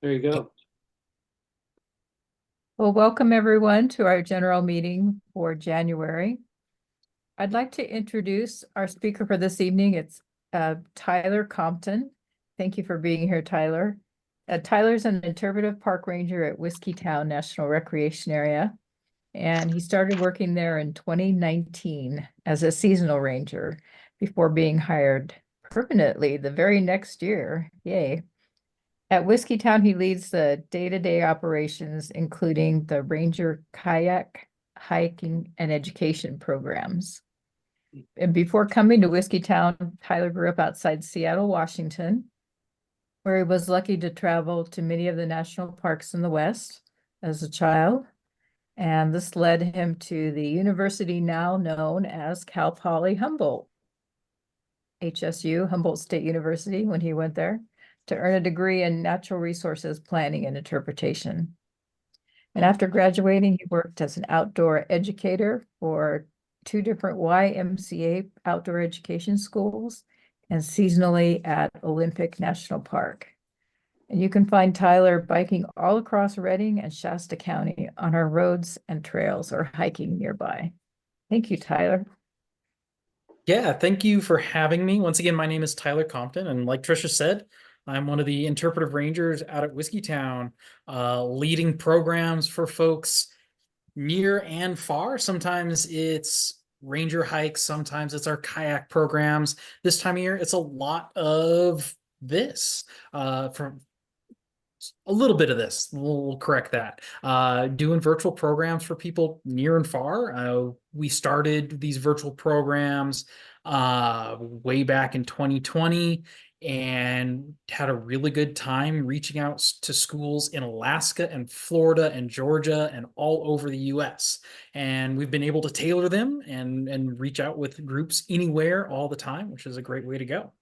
There you go. Well, welcome everyone to our general meeting for January. I'd like to introduce our speaker for this evening. It's Tyler Compton. Thank you for being here, Tyler. Tyler's an Interpretive Park Ranger at Whiskeytown National Recreation Area, and he started working there in 2019 as a seasonal ranger before being hired permanently the very next year. Yay. At Whiskeytown, he leads the day-to-day operations, including the Ranger kayak, hiking, and education programs. And before coming to Whiskeytown, Tyler grew up outside Seattle, Washington, where he was lucky to travel to many of the national parks in the West as a child. And this led him to the university now known as Cal Poly Humboldt, HSU, Humboldt State University, when he went there to earn a degree in natural resources planning and interpretation. And after graduating, he worked as an outdoor educator for two different YMCA outdoor education schools and seasonally at Olympic National Park. And you can find Tyler biking all across Redding and Shasta County on our roads and trails or hiking nearby. Thank you, Tyler. Yeah, thank you for having me. Once again, my name is Tyler Compton, and like Trisha said, I'm one of the interpretive rangers out at Whiskeytown, leading programs for folks near and far. Sometimes it's ranger hikes, sometimes it's our kayak programs. This time of year, it's a lot of this. From a little bit of this, we'll correct that. Doing virtual programs for people near and far. We started these virtual programs way back in 2020 and had a really good time reaching out to schools in Alaska and Florida and Georgia and all over the US. And we've been able to tailor them and reach out with groups anywhere all the time, which is a great way to go.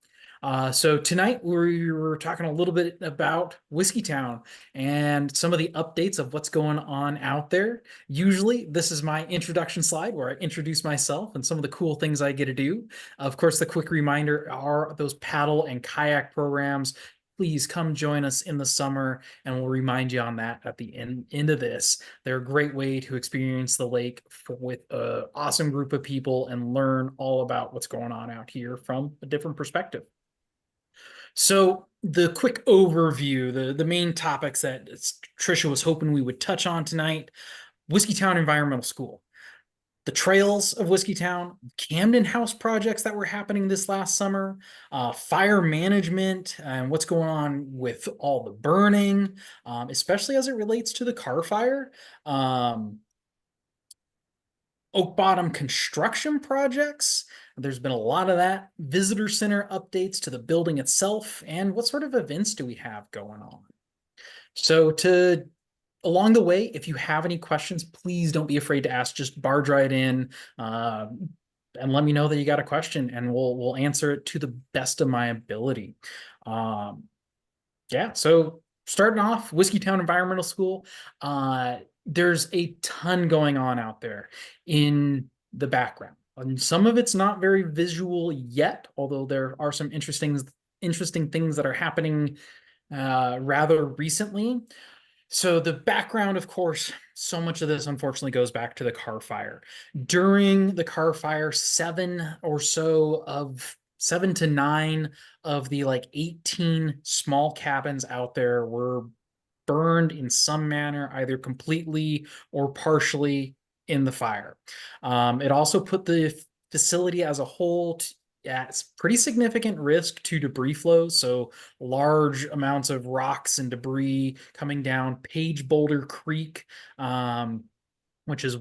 So tonight we were talking a little bit about Whiskeytown and some of the updates of what's going on out there. Usually this is my introduction slide where I introduce myself and some of the cool things I get to do. Of course, the quick reminder are those paddle and kayak programs. Please come join us in the summer and we'll remind you on that at the end of this. They're a great way to experience the lake with an awesome group of people and learn all about what's going on out here from a different perspective. So the quick overview, the main topics that Trisha was hoping we would touch on tonight: Whiskeytown Environmental School, the trails of Whiskeytown, Camden House projects that were happening this last summer, fire management, and what's going on with all the burning, especially as it relates to the car fire. Oak Bottom construction projects. There's been a lot of that. Visitor center updates to the building itself, and what sort of events do we have going on? So along the way, if you have any questions, please don't be afraid to ask. Just barge right in and let me know that you got a question, and we'll answer it to the best of my ability. Yeah, so starting off, Whiskeytown Environmental School. There's a ton going on out there in the background. And some of it's not very visual yet, although there are some interesting things that are happening rather recently. So the background, of course, so much of this unfortunately goes back to the car fire. During the car fire, seven to nine of the 18 small cabins out there were burned in some manner, either completely or partially in the fire. It also put the facility as a whole at pretty significant risk to debris flow. So large amounts of rocks and debris coming down Page Boulder Creek, which is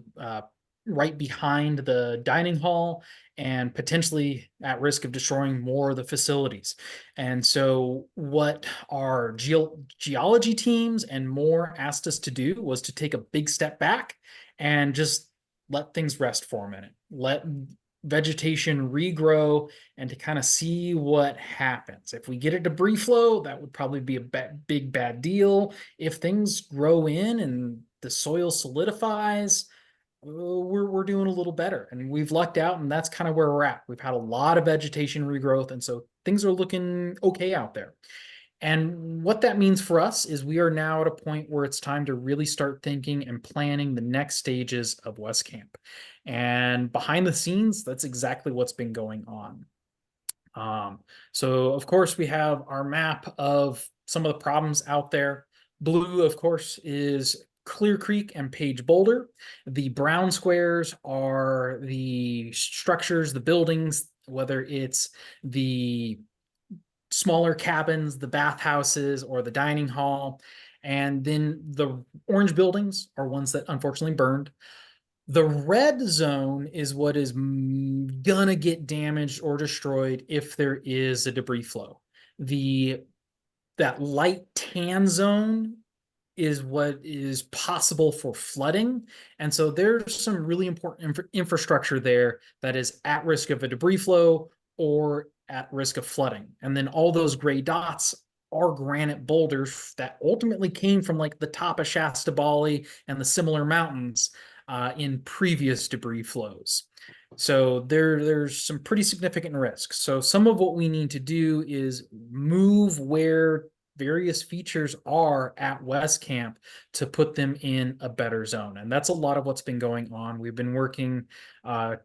right behind the dining hall and potentially at risk of destroying more of the facilities. And so what our geology teams and more asked us to do was to take a big step back and just let things rest for a minute, let vegetation regrow, and to kind of see what happens. If we get a debris flow, that would probably be a big bad deal. If things grow in and the soil solidifies, we're doing a little better, and we've lucked out, and that's kind of where we're at. We've had a lot of vegetation regrowth, and so things are looking okay out there. And what that means for us is we are now at a point where it's time to really start thinking and planning the next stages of West Camp. And behind the scenes, that's exactly what's been going on. So of course we have our map of some of the problems out there. Blue, of course, is Clear Creek and Page Boulder. The brown squares are the structures, the buildings, whether it's the smaller cabins, the bathhouses, or the dining hall. And then the orange buildings are ones that unfortunately burned. The red zone is what is gonna get damaged or destroyed if there is a debris flow. That light tan zone is what is possible for flooding. And so there's some really important infrastructure there that is at risk of a debris flow or at risk of flooding. And then all those gray dots are granite boulders that ultimately came from like the top of Shasta Bali and the similar mountains in previous debris flows. So there's some pretty significant risks. So some of what we need to do is move where various features are at West Camp to put them in a better zone. And that's a lot of what's been going on. We've been working,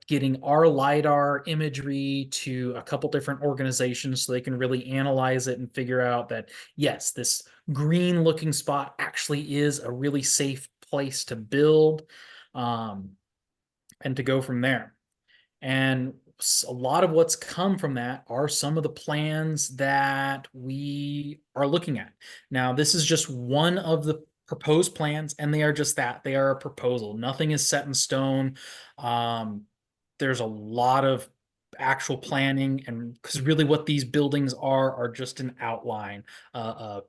getting our LiDAR imagery to a couple different organizations so they can really analyze it and figure out that, yes, this green looking spot actually is a really safe place to build, and to go from there. And a lot of what's come from that are some of the plans that we are looking at. Now, this is just one of the proposed plans, and they are just that. They are a proposal. Nothing is set in stone. There's a lot of actual planning, and because really what these buildings are just an outline, a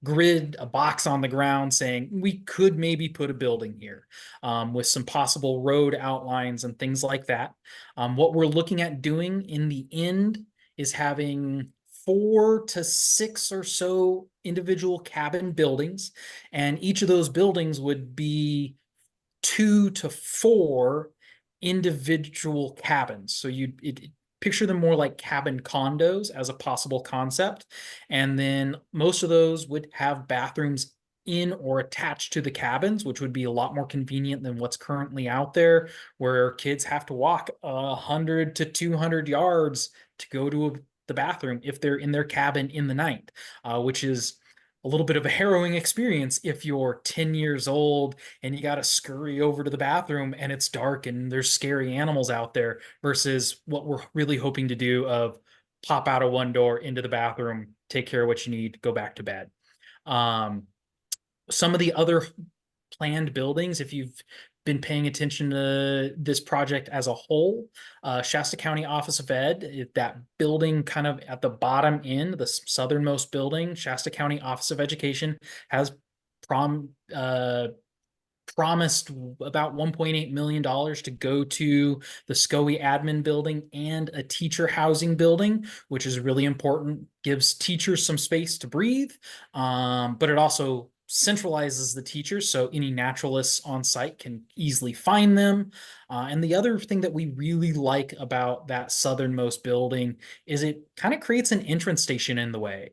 grid, a box on the ground saying we could maybe put a building here, with some possible road outlines and things like that. What we're looking at doing in the end is having 4 to 6 or so individual cabin buildings, and each of those buildings would be 2 to 4 individual cabins. So picture them more like cabin condos as a possible concept. And then most of those would have bathrooms in or attached to the cabins, which would be a lot more convenient than what's currently out there, where kids have to walk 100 to 200 yards to go to the bathroom if they're in their cabin in the night, which is a little bit of a harrowing experience if you're 10 years old and you got to scurry over to the bathroom and it's dark and there's scary animals out there, versus what we're really hoping to do of pop out of one door into the bathroom, take care of what you need, go back to bed. Some of the other planned buildings, if you've been paying attention to this project as a whole, Shasta County Office of Ed, that building kind of at the bottom end, the southernmost building, Shasta County Office of Education has promised about $1.8 million to go to the SCOE admin building and a teacher housing building, which is really important, gives teachers some space to breathe, but it also centralizes the teachers so any naturalists on site can easily find them. And the other thing that we really like about that southernmost building is it kind of creates an entrance station in a way.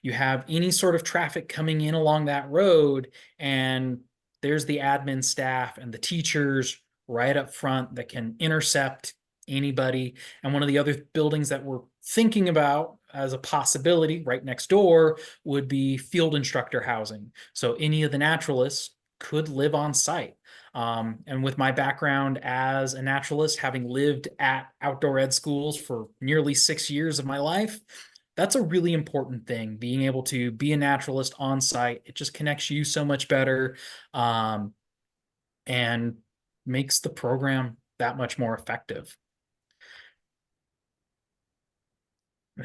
You have any sort of traffic coming in along that road, and there's the admin staff and the teachers right up front that can intercept anybody. And one of the other buildings that we're thinking about as a possibility right next door would be field instructor housing. So any of the naturalists could live on site. And with my background as a naturalist, having lived at outdoor ed schools for nearly 6 years of my life, that's a really important thing. Being able to be a naturalist on site, it just connects you so much better, and makes the program that much more effective.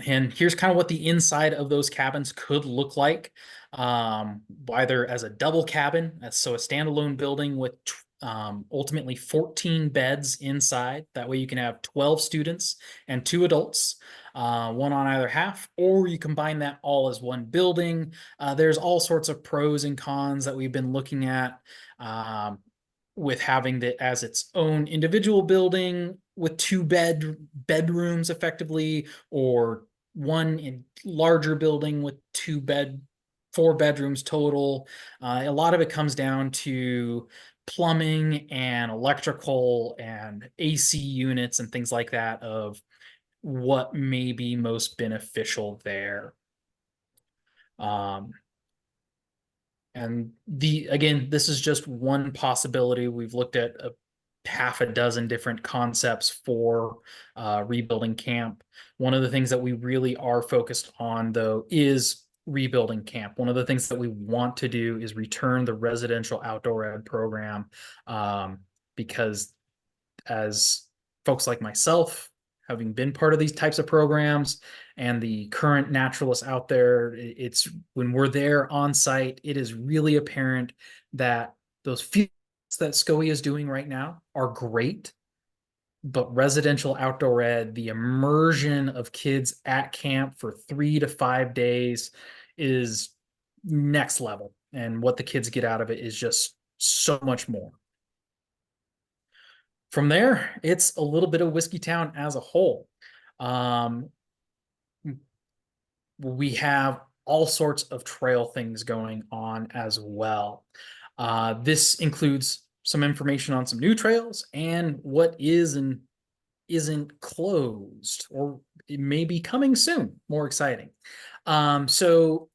And here's kind of what the inside of those cabins could look like, either as a double cabin, so a standalone building with ultimately 14 beds inside. That way you can have 12 students and 2 adults, one on either half, or you combine that all as one building. There's all sorts of pros and cons that we've been looking at, with having that as its own individual building with 2 bedrooms effectively, or one larger building with 4 bedrooms total. A lot of it comes down to plumbing and electrical and AC units and things like that of what may be most beneficial there. And again, this is just one possibility. We've looked at half a dozen different concepts for rebuilding camp. One of the things that we really are focused on, though, is rebuilding camp. One of the things that we want to do is return the residential outdoor ed program, because as folks like myself, having been part of these types of programs and the current naturalists out there, it's when we're there on site, it is really apparent that those fields that SCOE is doing right now are great, but residential outdoor ed, the immersion of kids at camp for 3 to 5 days is next level. And what the kids get out of it is just so much more. From there, it's a little bit of Whiskeytown as a whole. We have all sorts of trail things going on as well. This includes some information on some new trails and what is and isn't closed, or it may be coming soon. More exciting. So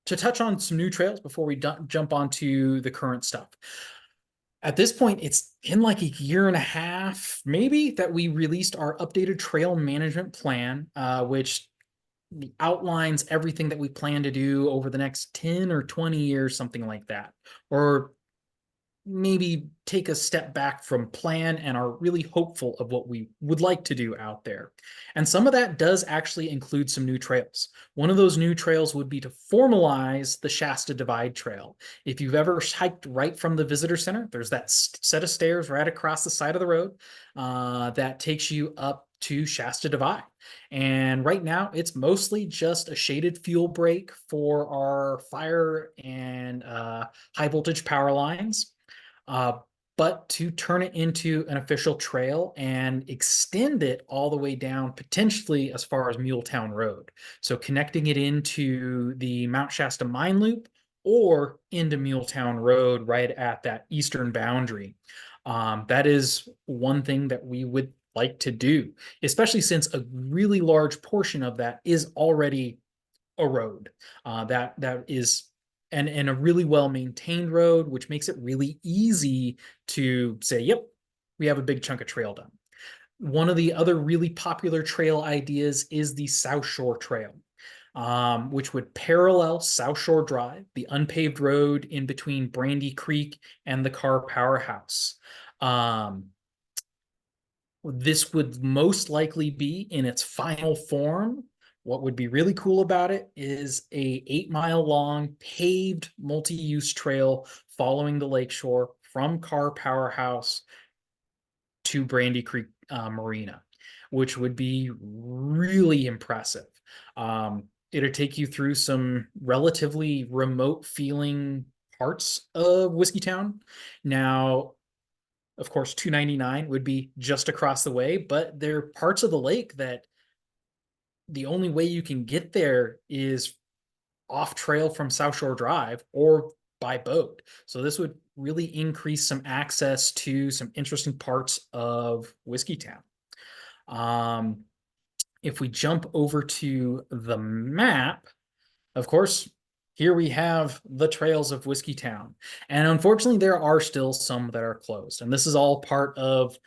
to touch on some new trails before we jump onto the current stuff. At this point, it's been like a year and a half, maybe, that we released our updated trail management plan, which outlines everything that we plan to do over the next 10 or 20 years, something like that. Or maybe take a step back from plan and are really hopeful of what we would like to do out there. And some of that does actually include some new trails. One of those new trails would be to formalize the Shasta Divide Trail. If you've ever hiked right from the visitor center, there's that set of stairs right across the side of the road that takes you up to Shasta Divide. And right now it's mostly just a shaded fuel break for our fire and high voltage power lines. But to turn it into an official trail and extend it all the way down, potentially as far as Muletown Road. So connecting it into the Mount Shasta Mine Loop or into Muletown Road right at that eastern boundary. That is one thing that we would like to do, especially since a really large portion of that is already a road. That is and a really well-maintained road, which makes it really easy to say, yep, we have a big chunk of trail done. One of the other really popular trail ideas is the South Shore Trail, which would parallel South Shore Drive, the unpaved road in between Brandy Creek and the Carr Powerhouse. This would most likely be in its final form. What would be really cool about it is a 8-mile long paved multi-use trail following the lakeshore from Carr Powerhouse to Brandy Creek Marina, which would be really impressive. It'll take you through some relatively remote feeling parts of Whiskeytown. Now, of course, 299 would be just across the way, but there are parts of the lake that the only way you can get there is off trail from South Shore Drive or by boat. So this would really increase some access to some interesting parts of Whiskeytown. If we jump over to the map, of course, here we have the trails of Whiskeytown. And unfortunately, there are still some that are closed. And this is all part of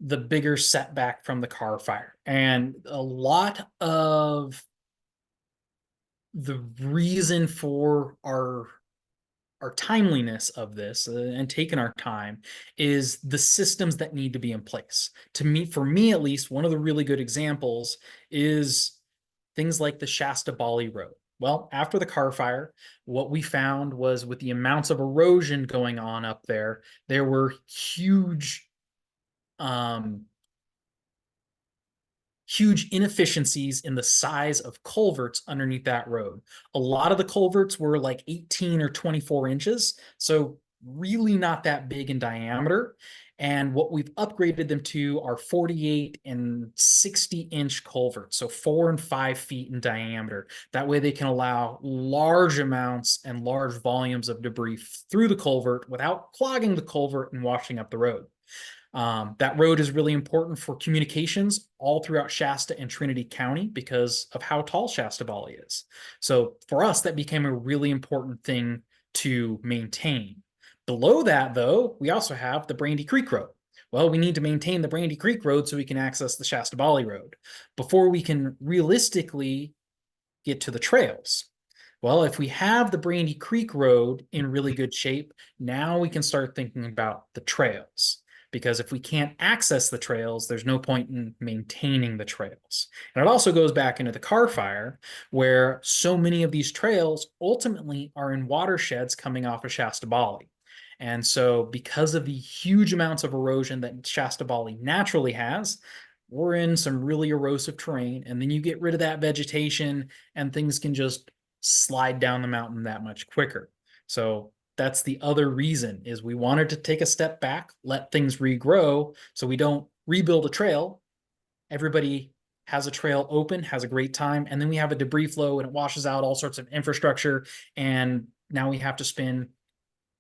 the bigger setback from the Carr fire. And a lot of the reason for our timeliness of this and taking our time is the systems that need to be in place. For me at least, one of the really good examples is things like the Shasta Bali Road. Well, after the Carr fire, what we found was with the amounts of erosion going on up there, there were huge inefficiencies in the size of culverts underneath that road. A lot of the culverts were like 18 or 24 inches, so really not that big in diameter. And what we've upgraded them to are 48 and 60-inch culverts, so 4 and 5 feet in diameter. That way they can allow large amounts and large volumes of debris through the culvert without clogging the culvert and washing up the road. That road is really important for communications all throughout Shasta and Trinity County because of how tall Shasta Valley is. So for us, that became a really important thing to maintain. Below that, though, we also have the Brandy Creek Road. Well, we need to maintain the Brandy Creek Road so we can access the Shasta Valley Road before we can realistically get to the trails. Well, if we have the Brandy Creek Road in really good shape, now we can start thinking about the trails. Because if we can't access the trails, there's no point in maintaining the trails. And it also goes back into the car fire, where so many of these trails ultimately are in watersheds coming off of Shasta Valley. And so because of the huge amounts of erosion that Shasta Valley naturally has, we're in some really erosive terrain. And then you get rid of that vegetation and things can just slide down the mountain that much quicker. So that's the other reason is we wanted to take a step back, let things regrow so we don't rebuild a trail. Everybody has a trail open, has a great time, and then we have a debris flow and it washes out all sorts of infrastructure. And now we have to spend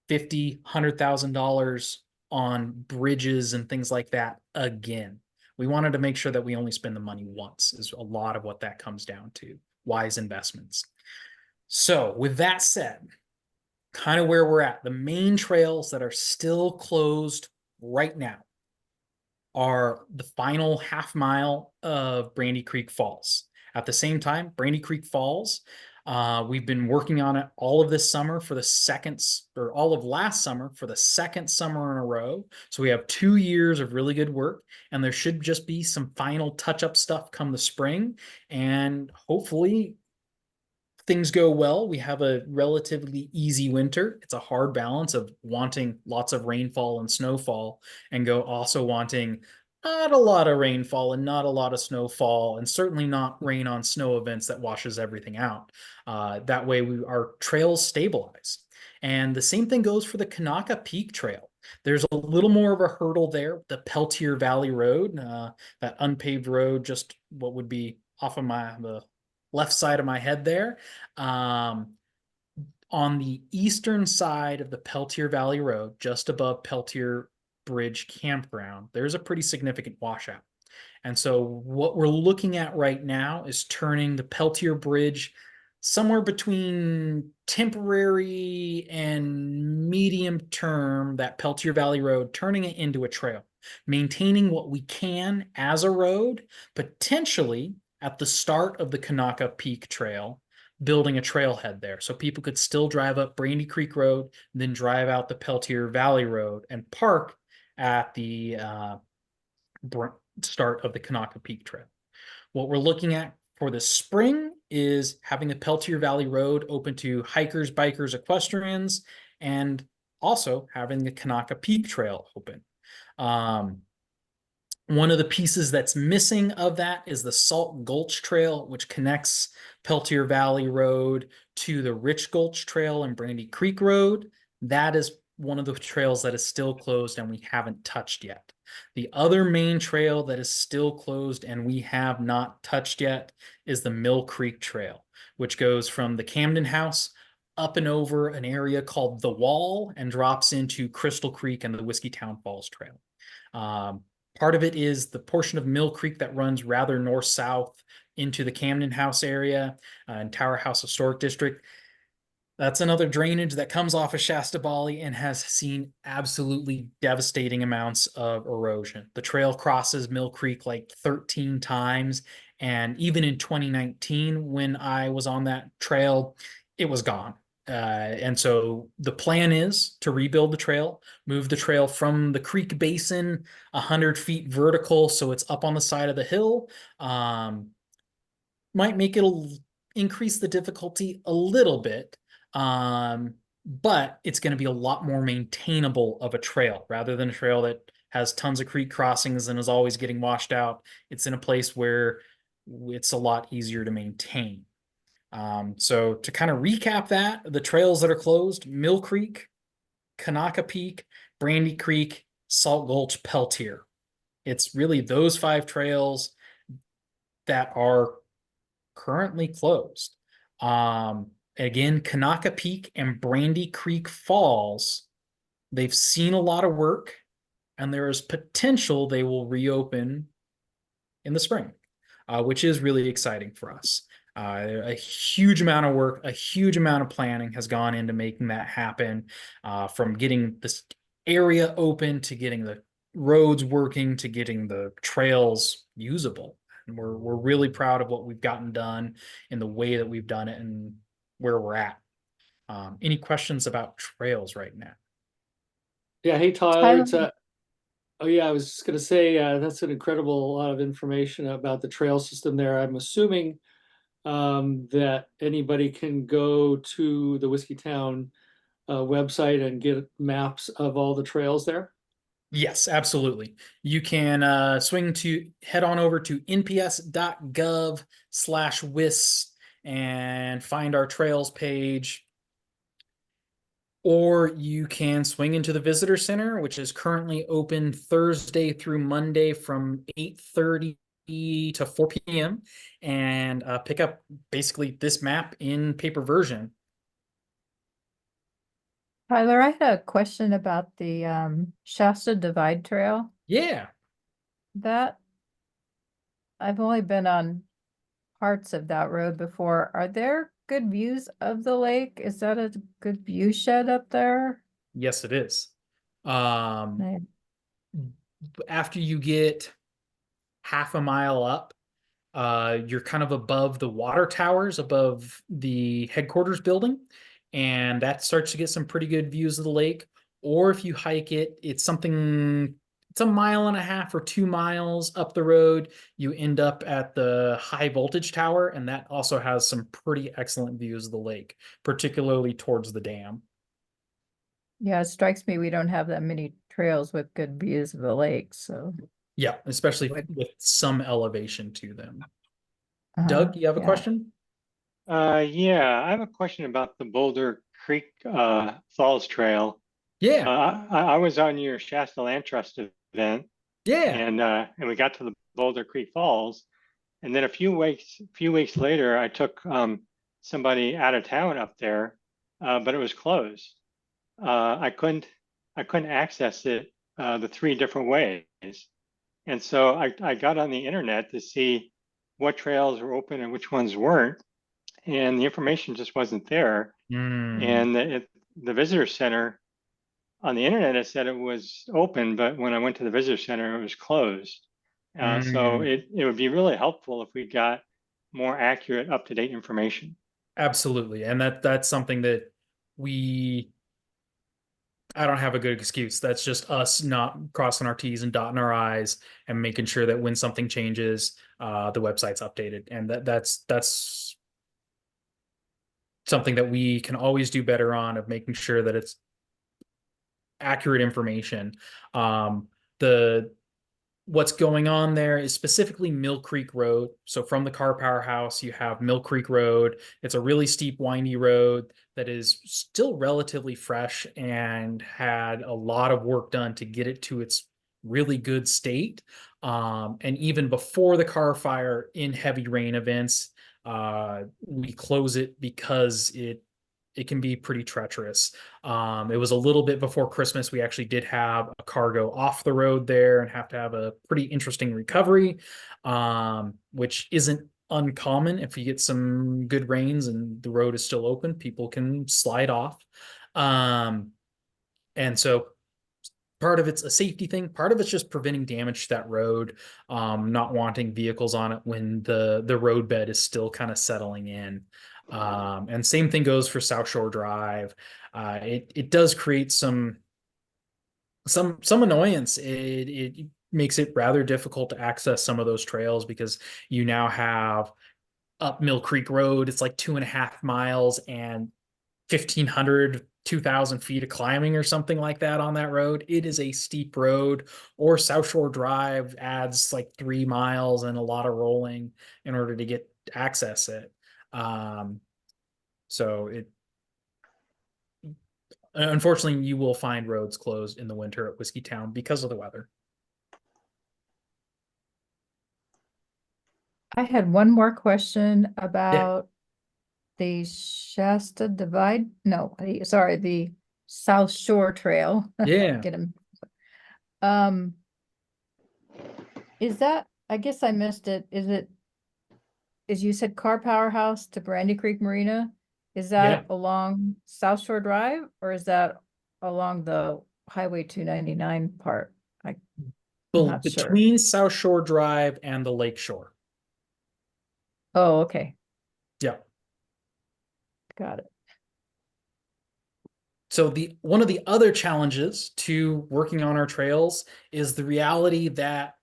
$50,000, $100,000 on bridges and things like that again. We wanted to make sure that we only spend the money once is a lot of what that comes down to, wise investments. So with that said, kind of where we're at, the main trails that are still closed right now are the final half mile of Brandy Creek Falls. At the same time, Brandy Creek Falls, we've been working on it all of this summer for the second, or all of last summer for the second summer in a row. So we have 2 years of really good work, and there should just be some final touch-up stuff come the spring, and hopefully things go well. We have a relatively easy winter. It's a hard balance of wanting lots of rainfall and snowfall and also wanting not a lot of rainfall and not a lot of snowfall and certainly not rain on snow events that washes everything out. That way our trails stabilize. And the same thing goes for the Kanaka Peak Trail. There's a little more of a hurdle there, the Peltier Valley Road, that unpaved road, just what would be off of the left side of my head there. On the eastern side of the Peltier Valley Road, just above Peltier Bridge Campground, there's a pretty significant washout. And so what we're looking at right now is turning the Peltier Bridge somewhere between temporary and medium term, that Peltier Valley Road, turning it into a trail, maintaining what we can as a road, potentially at the start of the Kanaka Peak Trail, building a trailhead there so people could still drive up Brandy Creek Road, then drive out the Peltier Valley Road and park at the start of the Kanaka Peak Trail. What we're looking at for the spring is having the Peltier Valley Road open to hikers, bikers, equestrians, and also having the Kanaka Peak Trail open. One of the pieces that's missing of that is the Salt Gulch Trail, which connects Peltier Valley Road to the Rich Gulch Trail and Brandy Creek Road. That is one of the trails that is still closed and we haven't touched yet. The other main trail that is still closed and we have not touched yet is the Mill Creek Trail, which goes from the Camden House up and over an area called The Wall and drops into Crystal Creek and the Whiskeytown Falls Trail. Part of it is the portion of Mill Creek that runs rather north-south into the Camden House area and Tower House Historic District. That's another drainage that comes off of Shasta Valley and has seen absolutely devastating amounts of erosion. The trail crosses Mill Creek like 13 times. And even in 2019, when I was on that trail, it was gone. And so the plan is to rebuild the trail, move the trail from the creek basin 100 feet vertical so it's up on the side of the hill. Might make it increase the difficulty a little bit, but it's going to be a lot more maintainable of a trail rather than a trail that has tons of creek crossings and is always getting washed out. It's in a place where it's a lot easier to maintain. So to kind of recap that, the trails that are closed: Mill Creek, Kanaka Peak, Brandy Creek, Salt Gulch, Peltier. It's really those 5 trails that are currently closed. Again, Kanaka Peak and Brandy Creek Falls, they've seen a lot of work, and there is potential they will reopen in the spring, which is really exciting for us. A huge amount of work, a huge amount of planning has gone into making that happen, from getting this area open to getting the roads working to getting the trails usable. And we're really proud of what we've gotten done in the way that we've done it and where we're at. Any questions about trails right now? Yeah, hey Tyler, Tyler, it's oh yeah, I was just gonna say that's an incredible lot of information about the trail system there. I'm assuming that anybody can go to the Whiskeytown website and get maps of all the trails there. Yes, absolutely. You can head on over to nps.gov/WIS and find our trails page. Or you can swing into the visitor center, which is currently open Thursday through Monday from 8:30 to 4 p.m. and pick up basically this map in paper version. Tyler, I had a question about the Shasta Divide Trail. Yeah. That I've only been on parts of that road before. Are there good views of the lake? Is that a good view shed up there? Yes, it is. Um, I- After you get half a mile up, you're kind of above the water towers above the headquarters building, and that starts to get some pretty good views of the lake. Or if you hike it, it's a mile and a half or 2 miles up the road. You end up at the high voltage tower, and that also has some pretty excellent views of the lake, particularly towards the dam. Yeah, it strikes me we don't have that many trails with good views of the lake, so Yeah, especially would with some elevation to them. uh Doug, you have a yeah. question? Yeah, I have a question about the Boulder Creek Falls Trail. Yeah, I was on your Shasta Land Trust event, yeah. and we got to the Boulder Creek Falls, and then a few weeks later, I took somebody out of town up there, but it was closed. I couldn't access it the 3 different ways, and so I got on the internet to see what trails were open and which ones weren't, and the information just wasn't there. Hmm. And the visitor center on the internet, it said it was open, but when I went to the visitor center, it was closed. So Mm, it would be really helpful if we got more accurate, up-to-date information. absolutely. And that's something that we I don't have a good excuse. That's just us not crossing our T's and dotting our I's and making sure that when something changes, the website's updated. And that's something that we can always do better on, of making sure that it's accurate information. The What's going on there is specifically Mill Creek Road. So from the car powerhouse, you have Mill Creek Road. It's a really steep, windy road that is still relatively fresh and had a lot of work done to get it to its really good state. And even before the car fire, in heavy rain events, we close it because it can be pretty treacherous. It was a little bit before Christmas. We actually did have a car go off the road there and have to have a pretty interesting recovery, which isn't uncommon. If you get some good rains and the road is still open, people can slide off. Um, and so part of it's a safety thing, part of it's just preventing damage to that road, not wanting vehicles on it when the roadbed is still kind of settling in. And same thing goes for South Shore Drive. It does create some annoyance. It makes it rather difficult to access some of those trails because you now have up Mill Creek Road. It's like 2.5 miles and 1,500, 2,000 feet of climbing or something like that on that road. It is a steep road. Or South Shore Drive adds like 3 miles and a lot of rolling in order to get access it. So Unfortunately, you will find roads closed in the winter at Whiskeytown because of the weather. I had one more question about the Shasta Divide. No, sorry, the South Shore Trail. Yeah. Get them. Um, is that, I guess I missed it. Is you said Car Powerhouse to Brandy Creek Marina? Is Yeah. that along South Shore Drive or is that along the Highway 299 part? I'm not sure. Between South Shore Drive and the Lake Shore. Oh, okay. Yeah. Got it. So one of the other challenges to working on our trails is the reality that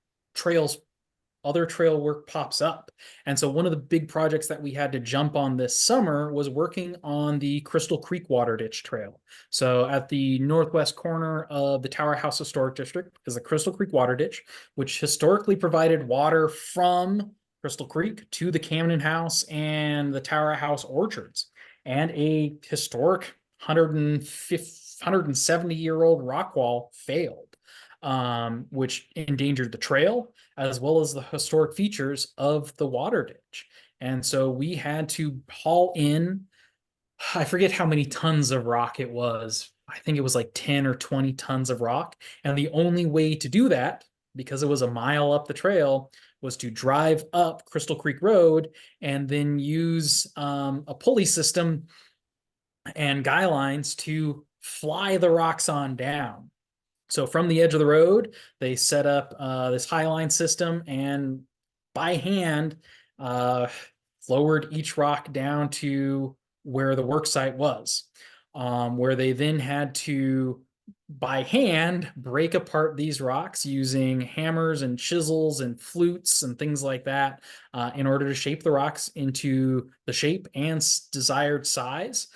other trail work pops up. And so one of the big projects that we had to jump on this summer was working on the Crystal Creek Water Ditch Trail. So at the northwest corner of the Tower House Historic District is the Crystal Creek Water Ditch, which historically provided water from Crystal Creek to the Camden House and the Tower House orchards. And a historic 170-year-old rock wall failed, which endangered the trail as well as the historic features of the water ditch. And so we had to haul in, I forget how many tons of rock it was. I think it was like 10 or 20 tons of rock. And the only way to do that, because it was a mile up the trail, was to drive up Crystal Creek Road and then use a pulley system and guy lines to fly the rocks on down. So from the edge of the road, they set up this highline system and by hand lowered each rock down to where the work site was, where they then had to, by hand, break apart these rocks using hammers and chisels and flutes and things like that in order to shape the rocks into the shape and desired size.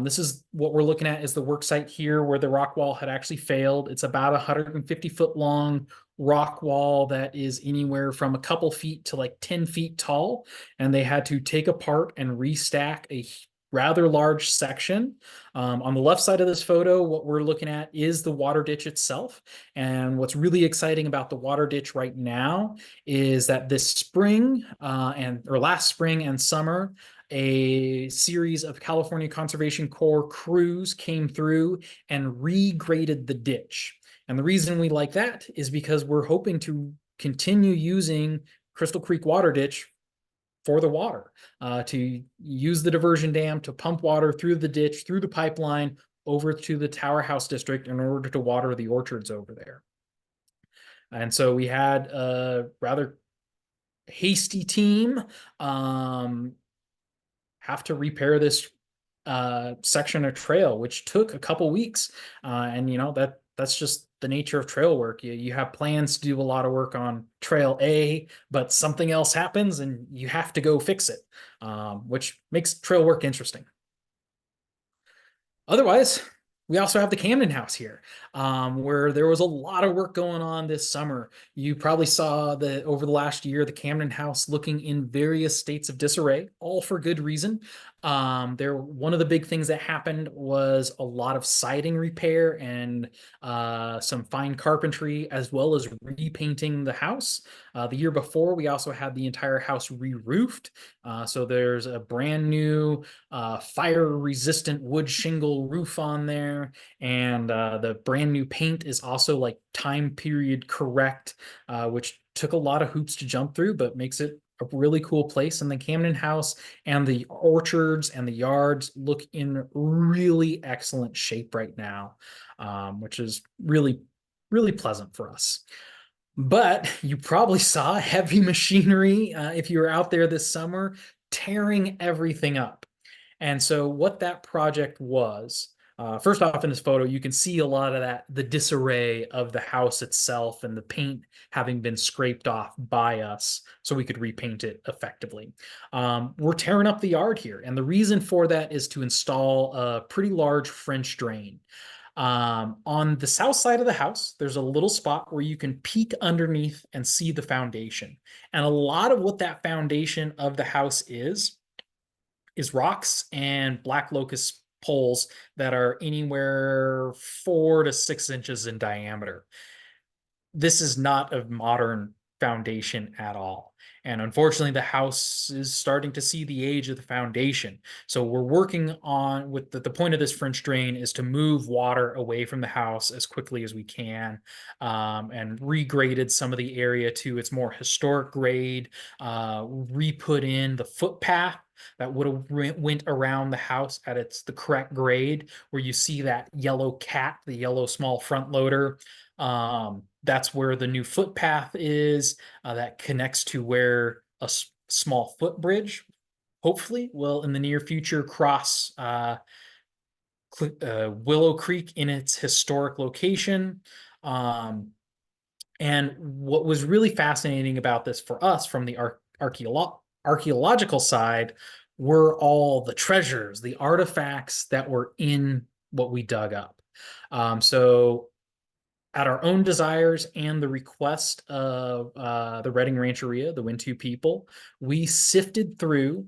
This is what we're looking at is the work site here where the rock wall had actually failed. It's about 150-foot long rock wall that is anywhere from a couple feet to like 10 feet tall. And they had to take apart and restack a rather large section. On the left side of this photo, what we're looking at is the water ditch itself. And what's really exciting about the water ditch right now is that this spring or last spring and summer, a series of California Conservation Corps crews came through and regraded the ditch. And the reason we like that is because we're hoping to continue using Crystal Creek Water Ditch for the water, to use the diversion dam to pump water through the ditch, through the pipeline, over to the Tower House district in order to water the orchards over there. And so we had a rather hasty team have to repair this section of trail, which took a couple weeks. And you know, that's just the nature of trail work. You have plans to do a lot of work on trail A, but something else happens and you have to go fix it, which makes trail work interesting. Otherwise, we also have the Camden House here, where there was a lot of work going on this summer. You probably saw that over the last year, the Camden House looking in various states of disarray, all for good reason. One of the big things that happened was a lot of siding repair and some fine carpentry, as well as repainting the house. The year before, we also had the entire house re-roofed. So there's a brand new fire-resistant wood shingle roof on there. And the brand new paint is also like time period correct, which took a lot of hoops to jump through, but makes it a really cool place. And the Camden House and the orchards and the yards look in really excellent shape right now, which is really, really pleasant for us. But you probably saw heavy machinery if you were out there this summer tearing everything up. And so what that project was, first off, in this photo, you can see a lot of the disarray of the house itself and the paint having been scraped off by us so we could repaint it effectively. We're tearing up the yard here. And the reason for that is to install a pretty large French drain. On the south side of the house, there's a little spot where you can peek underneath and see the foundation. And a lot of what that foundation of the house is rocks and black locust poles that are anywhere 4 to 6 inches in diameter. This is not a modern foundation at all. And unfortunately, the house is starting to see the age of the foundation. So we're working on with the point of this French drain is to move water away from the house as quickly as we can, and regraded some of the area to its more historic grade, re-put in the footpath that would have went around the house at the correct grade, where you see that yellow cat, the yellow small front loader. That's where the new footpath is, that connects to where a small footbridge hopefully will in the near future cross Willow Creek in its historic location. And what was really fascinating about this for us from the archaeological side were all the treasures, the artifacts that were in what we dug up. So at our own desires and the request of the Redding Rancheria, the Wintu people, we sifted through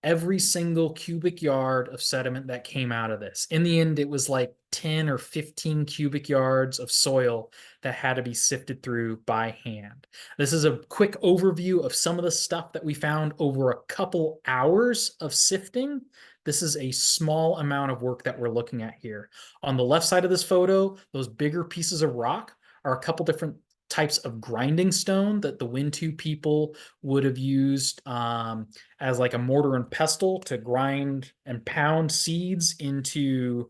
every single cubic yard of sediment that came out of this. In the end, it was like 10 or 15 cubic yards of soil that had to be sifted through by hand. This is a quick overview of some of the stuff that we found over a couple hours of sifting. This is a small amount of work that we're looking at here. On the left side of this photo, those bigger pieces of rock are a couple different types of grinding stone that the Wintu people would have used as like a mortar and pestle to grind and pound seeds into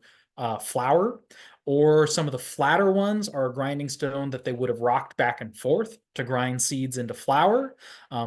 flour. Or some of the flatter ones are a grinding stone that they would have rocked back and forth to grind seeds into flour.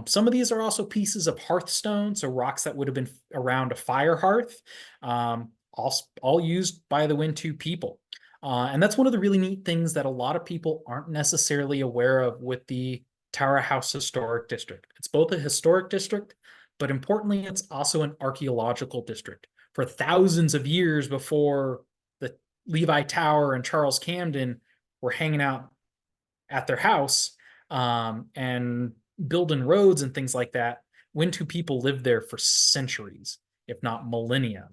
Some of these are also pieces of hearthstone, so rocks that would have been around a fire hearth, all used by the Wintu people. And that's one of the really neat things that a lot of people aren't necessarily aware of with the Tower House Historic District. It's both a historic district, but importantly, it's also an archaeological district. For thousands of years before the Levi Tower and Charles Camden were hanging out at their house and building roads and things like that, Wintu people lived there for centuries, if not millennia.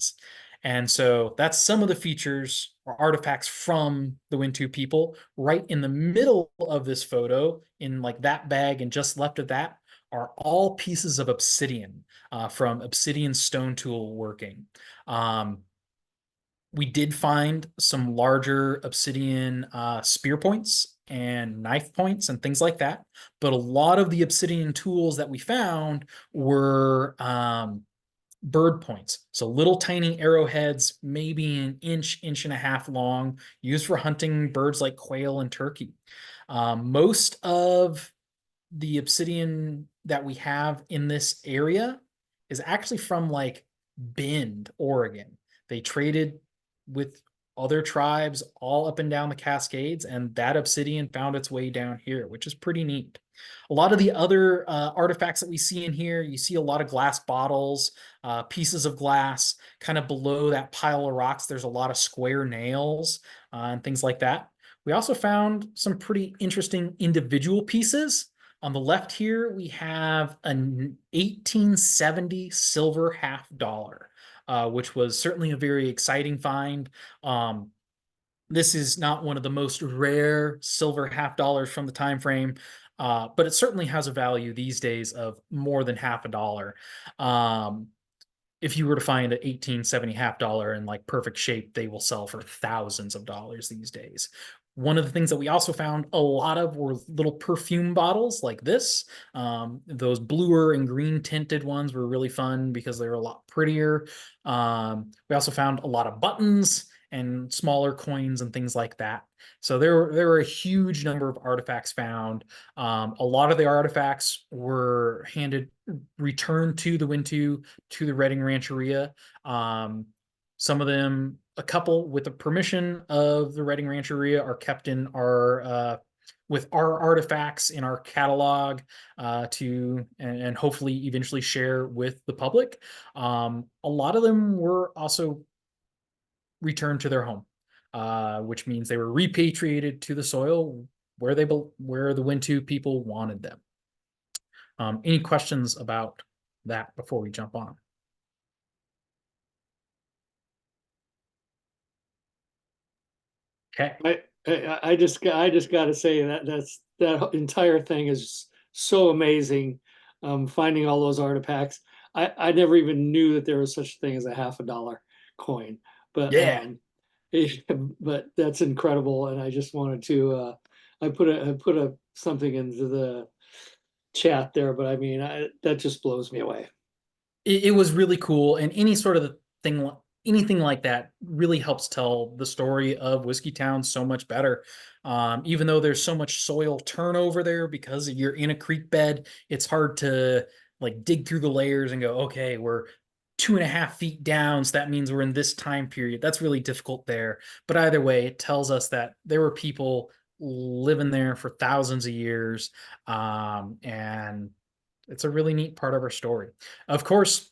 And so that's some of the features or artifacts from the Wintu people. Right in the middle of this photo, in like that bag and just left of that, are all pieces of obsidian from obsidian stone tool working. We did find some larger obsidian spear points and knife points and things like that. But a lot of the obsidian tools that we found were bird points. So little tiny arrowheads, maybe an inch, inch and a half long, used for hunting birds like quail and turkey. Most of the obsidian that we have in this area is actually from like Bend, Oregon. They traded with other tribes all up and down the Cascades, and that obsidian found its way down here, which is pretty neat. A lot of the other artifacts that we see in here, you see a lot of glass bottles, pieces of glass. Kind of below that pile of rocks, there's a lot of square nails and things like that. We also found some pretty interesting individual pieces. On the left here, we have an 1870 silver $50, which was certainly a very exciting find. This is not one of the most rare silver $50 from the time frame, but it certainly has a value these days of more than $50. If you were to find an 1870 $50 in like perfect shape, they will sell for thousands of dollars these days. One of the things that we also found a lot of were little perfume bottles like this. Those bluer and green tinted ones were really fun because they were a lot prettier. We also found a lot of buttons and smaller coins and things like that. So there were a huge number of artifacts found. A lot of the artifacts were returned to the Wintu, to the Redding Rancheria. Some of them, a couple with the permission of the Redding Rancheria, are kept in our with our artifacts in our catalog and hopefully eventually share with the public. A lot of them were also returned to their home, which means they were repatriated to the soil where the Wintu people wanted them. Any questions about that before we jump on? Okay. I just got to say that entire thing is so amazing. Finding all those artifacts. I never even knew that there was such a thing as a $50 coin, but Yeah. but that's incredible. And I just wanted to I put a something into the chat there, but I mean that just blows me away. It was really cool, and any sort of thing, anything like that really helps tell the story of Whiskeytown so much better. Even though there's so much soil turnover there because you're in a creek bed, it's hard to like dig through the layers and go, okay, we're 2.5 feet down, so that means we're in this time period. That's really difficult there. But either way, it tells us that there were people living there for thousands of years, and it's a really neat part of our story. Of course,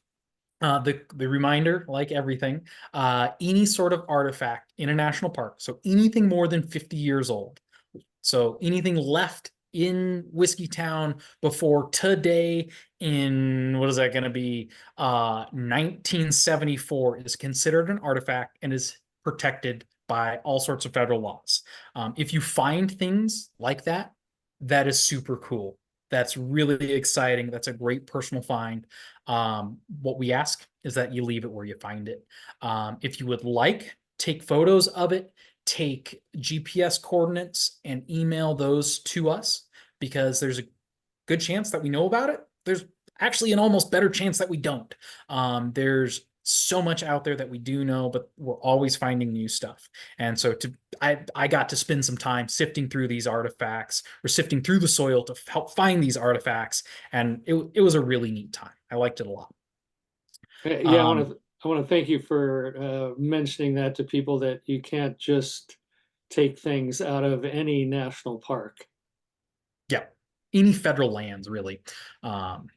the reminder, like everything, any sort of artifact in a national park, so anything more than 50 years old, so anything left in Whiskeytown before today in, what is that going to be, 1974, is considered an artifact and is protected by all sorts of federal laws. If you find things like that, that is super cool. That's really exciting. That's a great personal find. What we ask is that you leave it where you find it. If you would like, take photos of it, take GPS coordinates and email those to us, because there's a good chance that we know about it. There's actually an almost better chance that we don't. There's so much out there that we do know, but we're always finding new stuff. And so I got to spend some time sifting through these artifacts, or sifting through the soil to help find these artifacts. And it was a really neat time. I liked it a lot. Yeah, Um, I want to thank you for mentioning that to people, that you can't just take things out of any national park. yeah, any federal lands really. Um,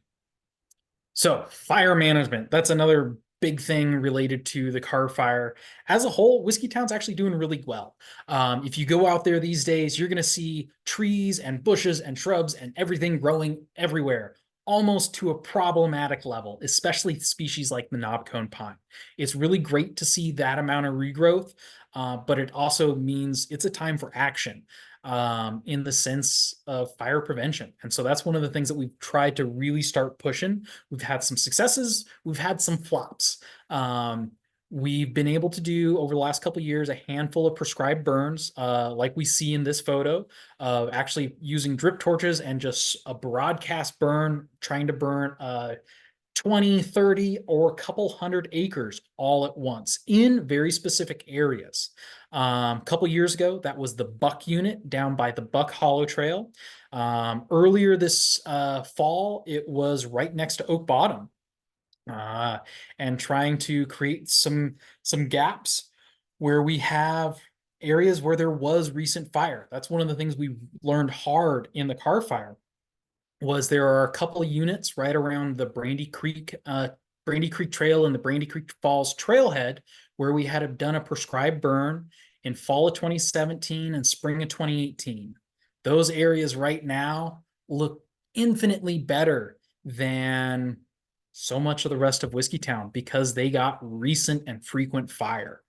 So fire management, that's another big thing related to the car fire. As a whole, Whiskeytown's actually doing really well. If you go out there these days, you're going to see trees and bushes and shrubs and everything growing everywhere, almost to a problematic level, especially species like the knobcone pine. It's really great to see that amount of regrowth, but it also means it's a time for action, in the sense of fire prevention. And so that's one of the things that we've tried to really start pushing. We've had some successes, we've had some flops. We've been able to do, over the last couple of years, a handful of prescribed burns, like we see in this photo, of actually using drip torches and just a broadcast burn, trying to burn 20, 30, or a couple hundred acres all at once in very specific areas. A couple years ago, that was the Buck unit down by the Buck Hollow Trail. Earlier this fall, it was right next to Oak Bottom, and trying to create some gaps where we have areas where there was recent fire. That's one of the things we learned hard in the car fire, was there are a couple of units right around the Brandy Creek Trail and the Brandy Creek Falls trailhead where we had done a prescribed burn in fall of 2017 and spring of 2018. Those areas right now look infinitely better than so much of the rest of Whiskeytown because they got recent and frequent fire.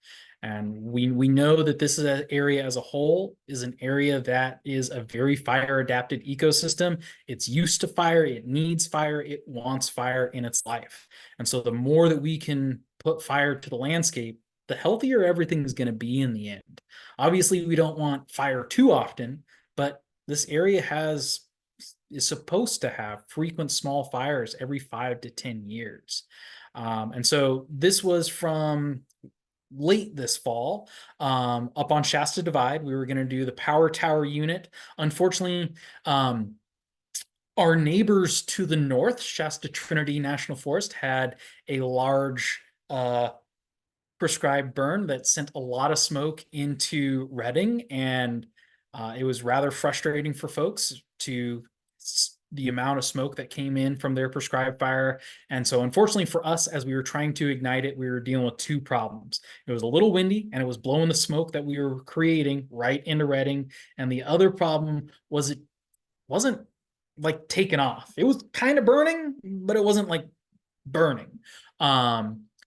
And we know that this is an area as a whole is an area that is a very fire adapted ecosystem. It's used to fire, it needs fire, it wants fire in its life. And so the more that we can put fire to the landscape, the healthier everything is going to be in the end. Obviously, we don't want fire too often, but this area is supposed to have frequent small fires every 5 to 10 years. And so this was from late this fall, up on Shasta Divide. We were going to do the Power Tower unit. Unfortunately, our neighbors to the north, Shasta Trinity National Forest, had a large prescribed burn that sent a lot of smoke into Redding, and it was rather frustrating for folks to the amount of smoke that came in from their prescribed fire. And so unfortunately for us, as we were trying to ignite it, we were dealing with two problems. It was a little windy and it was blowing the smoke that we were creating right into Redding. And the other problem was it wasn't like taken off. It was kind of burning, but it wasn't like burning.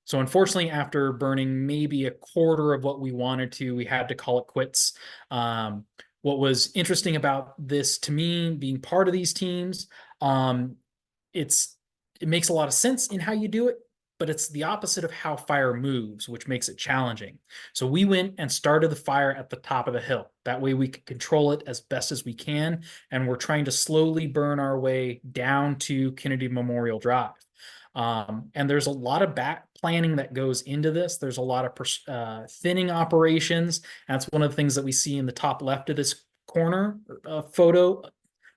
So unfortunately, after burning maybe a quarter of what we wanted to, we had to call it quits. What was interesting about this to me, being part of these teams, it makes a lot of sense in how you do it, but it's the opposite of how fire moves, which makes it challenging. So we went and started the fire at the top of the hill. That way we can control it as best as we can. And we're trying to slowly burn our way down to Kennedy Memorial Drive. And there's a lot of back planning that goes into this. There's a lot of thinning operations. That's one of the things that we see in the top left of this corner photo.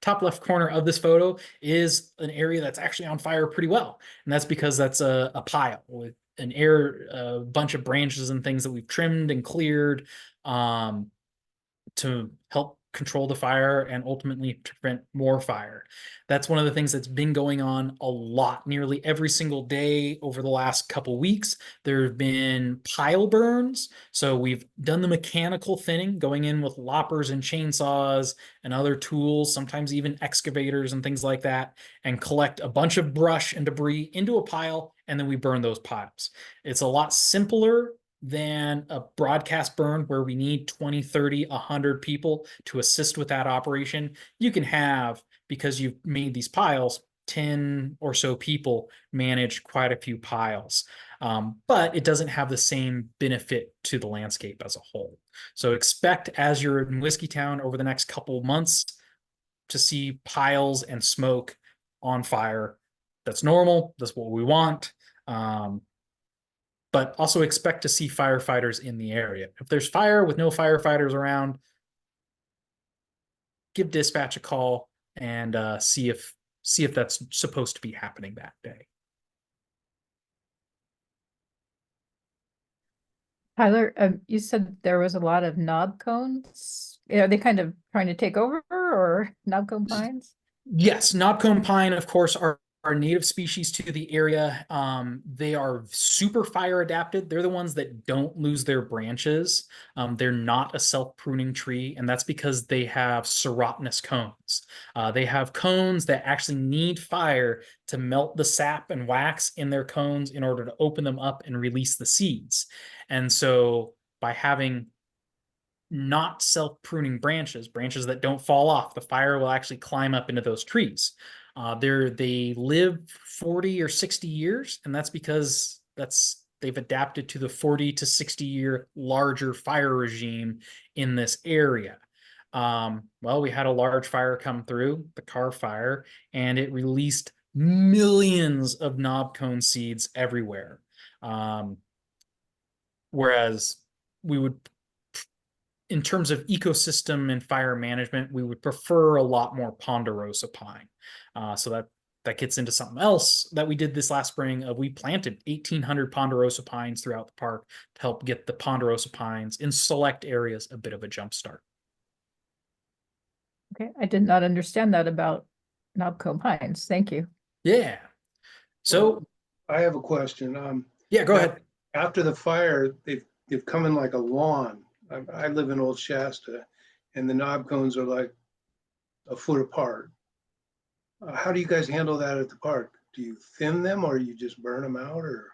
Top left corner of this photo is an area that's actually on fire pretty well. And that's because that's a pile with a bunch of branches and things that we've trimmed and cleared to help control the fire and ultimately to prevent more fire. That's one of the things that's been going on a lot, nearly every single day over the last couple weeks. There have been pile burns. So we've done the mechanical thinning, going in with loppers and chainsaws and other tools, sometimes even excavators and things like that, and collect a bunch of brush and debris into a pile, and then we burn those piles. It's a lot simpler than a broadcast burn where we need 20, 30, 100 people to assist with that operation. You can have, because you've made these piles, 10 or so people manage quite a few piles. But it doesn't have the same benefit to the landscape as a whole. So expect, as you're in Whiskeytown over the next couple months, to see piles and smoke on fire. That's normal. That's what we want. But also expect to see firefighters in the area. If there's fire with no firefighters around, give dispatch a call and see if that's supposed to be happening that day. Tyler, you said there was a lot of knob cones. Are they kind of trying to take over, or knob cone pines? Yes, knobcone pine, of course, are native species to the area. They are super fire adapted. They're the ones that don't lose their branches. They're not a self-pruning tree, and that's because they have serotinous cones. They have cones that actually need fire to melt the sap and wax in their cones in order to open them up and release the seeds. And so by having not self-pruning branches that don't fall off, the fire will actually climb up into those trees. They live 40 or 60 years, and that's because they've adapted to the 40 to 60 year larger fire regime in this area. Well, we had a large fire come through, the Carr Fire, and it released millions of knob cone seeds everywhere. Whereas we would, in terms of ecosystem and fire management, we would prefer a lot more ponderosa pine. So that gets into something else that we did this last spring. We planted 1,800 ponderosa pines throughout the park to help get the ponderosa pines in select areas a bit of a jump start. Okay, I did not understand that about knob cone pines. Thank you. Yeah. So I have a question. yeah, go ahead. After the fire, they've come in like a lawn. I live in Old Shasta, and the knob cones are like a foot apart. How do you guys handle that at the park? Do you thin them, or you just burn them out, or?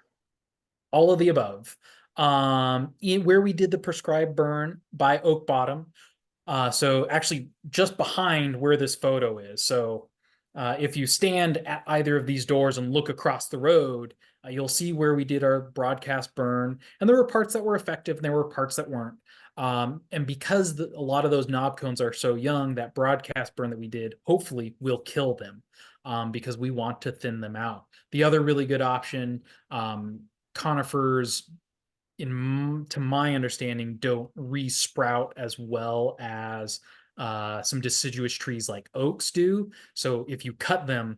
All of the above. Where we did the prescribed burn by Oak Bottom, so actually just behind where this photo is. So if you stand at either of these doors and look across the road, you'll see where we did our broadcast burn. And there were parts that were effective and there were parts that weren't. And because a lot of those knob cones are so young, that broadcast burn that we did hopefully will kill them because we want to thin them out. The other really good option, conifers, to my understanding, don't re-sprout as well as some deciduous trees like oaks do. So if you cut them,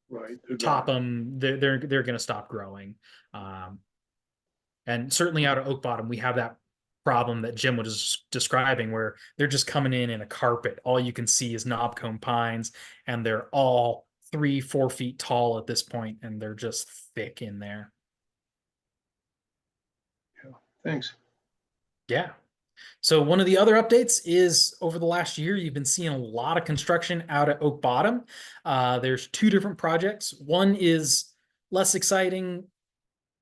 Right. top them, they're going to stop growing. And certainly out of Oak Bottom, we have that problem that Jim was describing, where they're just coming in a carpet. All you can see is knobcone pines, and they're all 3-4 feet tall at this point, and they're just thick in there. Thanks. Yeah. So one of the other updates is, over the last year, you've been seeing a lot of construction out at Oak Bottom. There's 2 different projects. One is less exciting,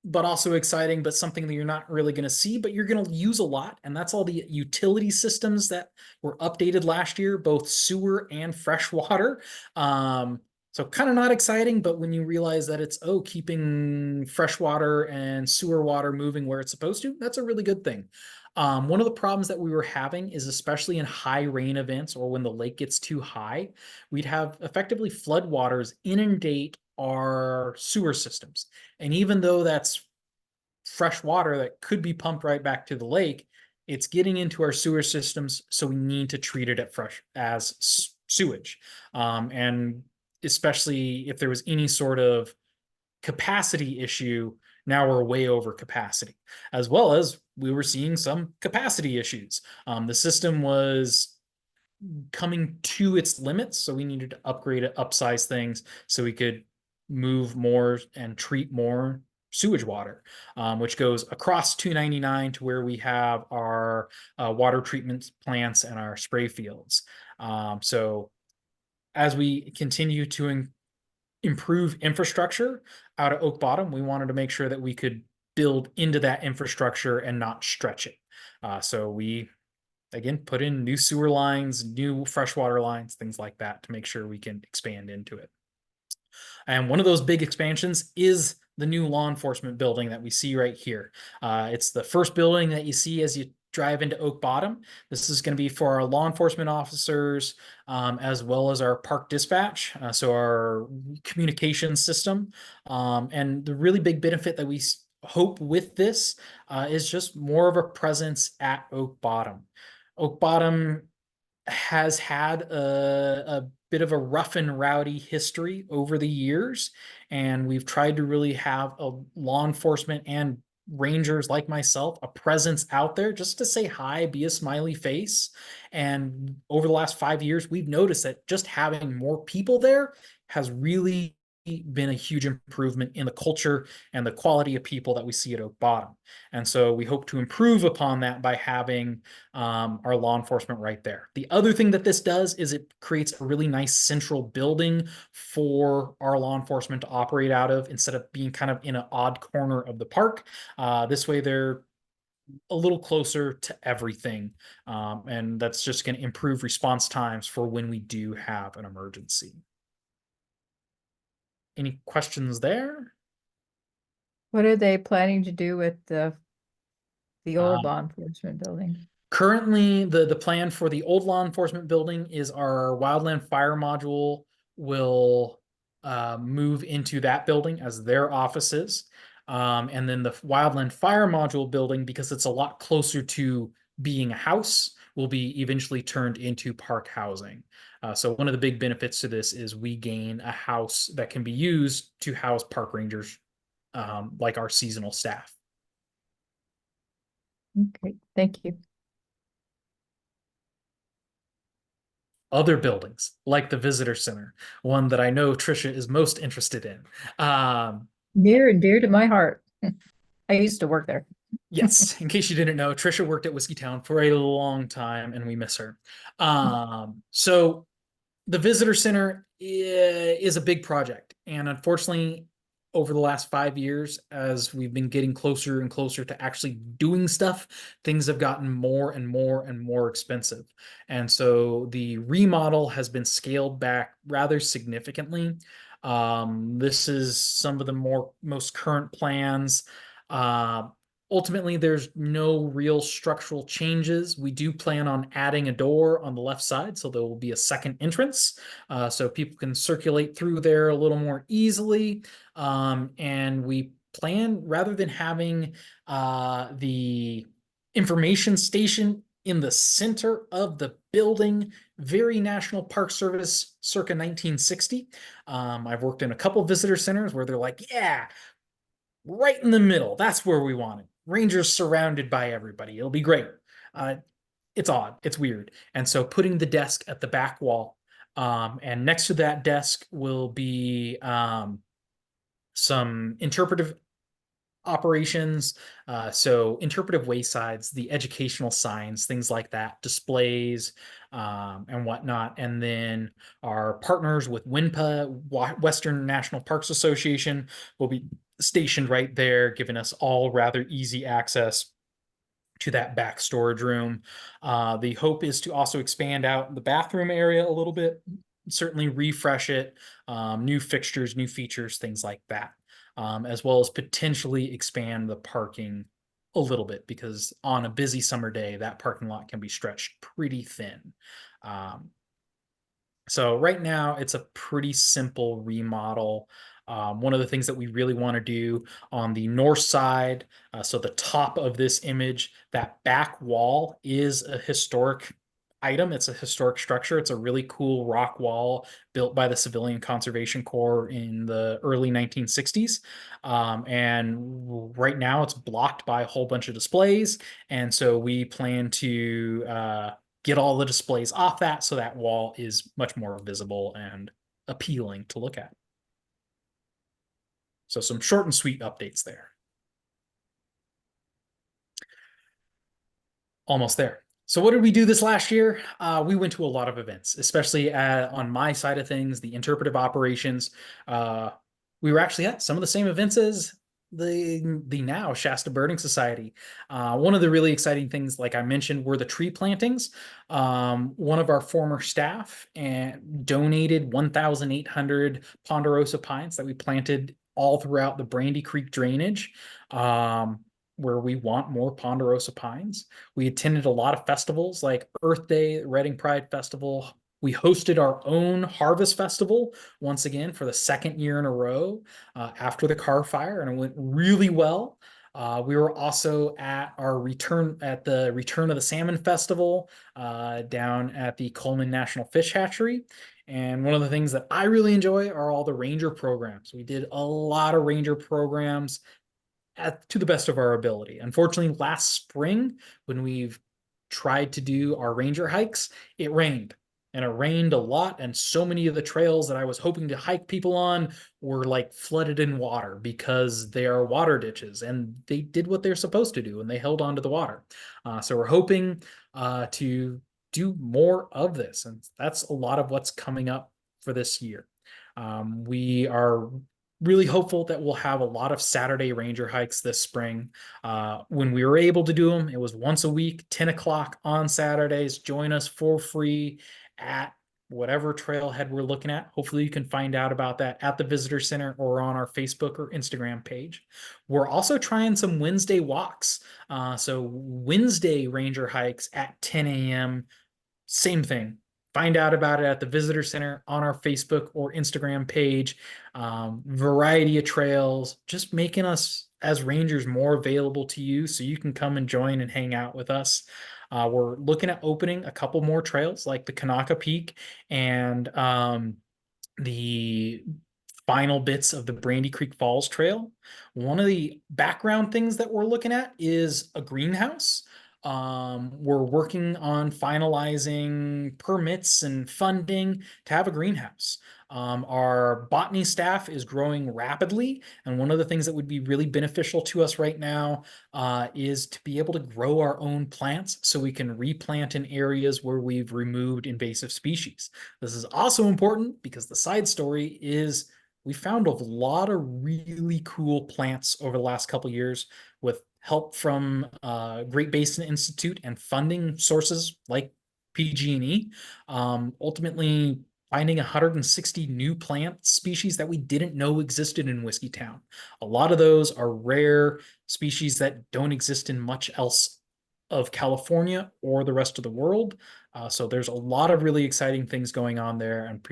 but also exciting, but something that you're not really going to see, but you're going to use a lot. And that's all the utility systems that were updated last year, both sewer and fresh water. So kind of not exciting, but when you realize that it's, keeping fresh water and sewer water moving where it's supposed to, that's a really good thing. One of the problems that we were having is, especially in high rain events or when the lake gets too high, we'd have effectively floodwaters inundate our sewer systems. And even though that's fresh water that could be pumped right back to the lake, it's getting into our sewer systems, so we need to treat it as sewage. And especially if there was any sort of capacity issue, now we're way over capacity, as well as we were seeing some capacity issues. The system was coming to its limits, so we needed to upgrade it, upsize things so we could move more and treat more sewage water, which goes across 299 to where we have our water treatment plants and our spray fields. So as we continue to improve infrastructure out of Oak Bottom, we wanted to make sure that we could build into that infrastructure and not stretch it. So we, again, put in new sewer lines, new freshwater lines, things like that to make sure we can expand into it. And one of those big expansions is the new law enforcement building that we see right here. It's the first building that you see as you drive into Oak Bottom. This is going to be for our law enforcement officers, as well as our park dispatch, so our communication system. And the really big benefit that we hope with this is just more of a presence at Oak Bottom. Oak Bottom has had a bit of a rough and rowdy history over the years, and we've tried to really have a law enforcement and rangers like myself a presence out there just to say hi, be a smiley face. And over the last 5 years, we've noticed that just having more people there has really been a huge improvement in the culture and the quality of people that we see at Oak Bottom. And so we hope to improve upon that by having our law enforcement right there. The other thing that this does is it creates a really nice central building for our law enforcement to operate out of, instead of being kind of in an odd corner of the park. This way they're a little closer to everything. And that's just going to improve response times for when we do have an emergency. Any questions there? What are they planning to do with the old Um, law enforcement building? Currently, the plan for the old law enforcement building is our wildland fire module will move into that building as their offices. And then the wildland fire module building, because it's a lot closer to being a house, will be eventually turned into park housing. So one of the big benefits to this is we gain a house that can be used to house park rangers, like our seasonal staff. Okay, thank you. Other buildings like the visitor center, one that I know Trisha is most interested in. Near and dear to my heart. I used to work there. Yes, in case you didn't know, Trisha worked at Whiskeytown for a long time and we miss her. So the visitor center is a big project, and unfortunately over the last 5 years, as we've been getting closer and closer to actually doing stuff, things have gotten more and more and more expensive. And so the remodel has been scaled back rather significantly. This is some of the most current plans. Ultimately, there's no real structural changes. We do plan on adding a door on the left side, so there will be a second entrance, so people can circulate through there a little more easily. And we plan, rather than having the information station in the center of the building, very National Park Service circa 1960. I've worked in a couple visitor centers where they're like, yeah, right in the middle, that's where we want it. Rangers surrounded by everybody. It'll be great. It's odd. It's weird. And so putting the desk at the back wall, and next to that desk will be some interpretive operations. So interpretive waysides, the educational signs, things like that, displays, and whatnot. And then our partners with WNPA, Western National Parks Association, will be stationed right there, giving us all rather easy access to that back storage room. The hope is to also expand out the bathroom area a little bit, certainly refresh it, new fixtures, new features, things like that, as well as potentially expand the parking a little bit, because on a busy summer day, that parking lot can be stretched pretty thin. So right now it's a pretty simple remodel. One of the things that we really want to do on the north side, so the top of this image, that back wall is a historic item. It's a historic structure. It's a really cool rock wall built by the Civilian Conservation Corps in the early 1960s. And right now it's blocked by a whole bunch of displays. And so we plan to get all the displays off that, so that wall is much more visible and appealing to look at. So some short and sweet updates there. Almost there. So what did we do this last year? We went to a lot of events, especially on my side of things, the interpretive operations. We were actually at some of the same events as the now Shasta Birding Society. One of the really exciting things, like I mentioned, were the tree plantings. One of our former staff donated 1,800 ponderosa pines that we planted all throughout the Brandy Creek drainage, where we want more ponderosa pines. We attended a lot of festivals like Earth Day, Reading Pride Festival. We hosted our own harvest festival once again for the second year in a row after the car fire, and it went really well. We were also at the Return of the Salmon Festival down at the Coleman National Fish Hatchery. And one of the things that I really enjoy are all the ranger programs. We did a lot of ranger programs to the best of our ability. Unfortunately, last spring, when we've tried to do our ranger hikes, it rained. And it rained a lot, and so many of the trails that I was hoping to hike people on were like flooded in water because they are water ditches, and they did what they're supposed to do, and they held on to the water. So we're hoping to do more of this, and that's a lot of what's coming up for this year. We are really hopeful that we'll have a lot of Saturday ranger hikes this spring. When we were able to do them, it was once a week, 10 o'clock on Saturdays. Join us for free at whatever trailhead we're looking at. Hopefully you can find out about that at the visitor center or on our Facebook or Instagram page. We're also trying some Wednesday walks. So Wednesday ranger hikes at 10 a.m. Same thing. Find out about it at the visitor center on our Facebook or Instagram page. Variety of trails, just making us as rangers more available to you so you can come and join and hang out with us. We're looking at opening a couple more trails like the Kanaka Peak and the final bits of the Brandy Creek Falls Trail. One of the background things that we're looking at is a greenhouse. We're working on finalizing permits and funding to have a greenhouse. Our botany staff is growing rapidly, and one of the things that would be really beneficial to us right now is to be able to grow our own plants so we can replant in areas where we've removed invasive species. This is also important because the side story is we found a lot of really cool plants over the last couple of years with help from Great Basin Institute and funding sources like PG&E. Ultimately, finding 160 new plant species that we didn't know existed in Whiskeytown. A lot of those are rare species that don't exist in much else of California or the rest of the world. So there's a lot of really exciting things going on there, and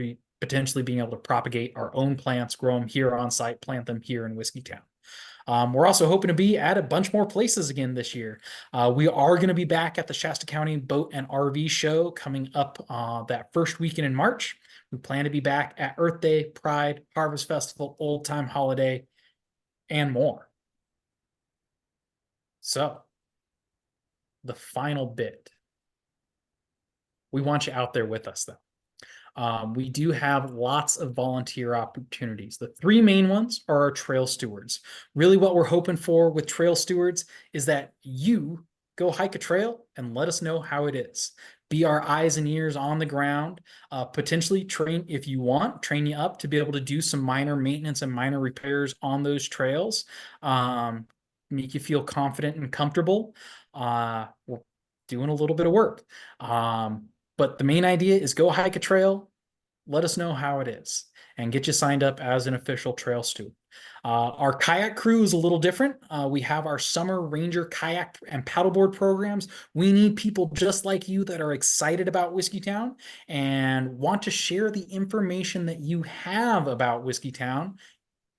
potentially being able to propagate our own plants, grow them here on site, plant them here in Whiskeytown. We're also hoping to be at a bunch more places again this year. We are going to be back at the Shasta County Boat and RV Show coming up that first weekend in March. We plan to be back at Earth Day, Pride, Harvest Festival, Old Time Holiday, and more. So, the final bit. We want you out there with us, though. We do have lots of volunteer opportunities. The three main ones are our trail stewards. Really what we're hoping for with trail stewards is that you go hike a trail and let us know how it is. be our eyes and ears on the ground, potentially train, if you want, train you up to be able to do some minor maintenance and minor repairs on those trails, make you feel confident and comfortable. We're doing a little bit of work. But the main idea is go hike a trail, let us know how it is, and get you signed up as an official trail steward. Our kayak crew is a little different. We have our summer ranger kayak and paddleboard programs. We need people just like you that are excited about Whiskeytown and want to share the information that you have about Whiskeytown,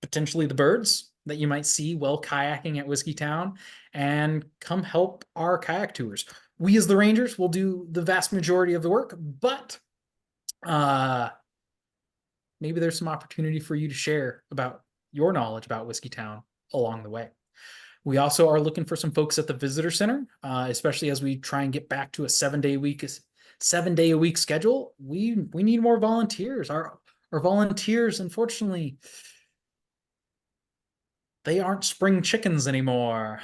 potentially the birds that you might see while kayaking at Whiskeytown, and come help our kayak tours. We as the Rangers will do the vast majority of the work, but maybe there's some opportunity for you to share about your knowledge about Whiskeytown along the way. We also are looking for some folks at the visitor center, especially as we try and get back to a 7-day a week schedule. We need more volunteers. Our volunteers, unfortunately, they aren't spring chickens anymore.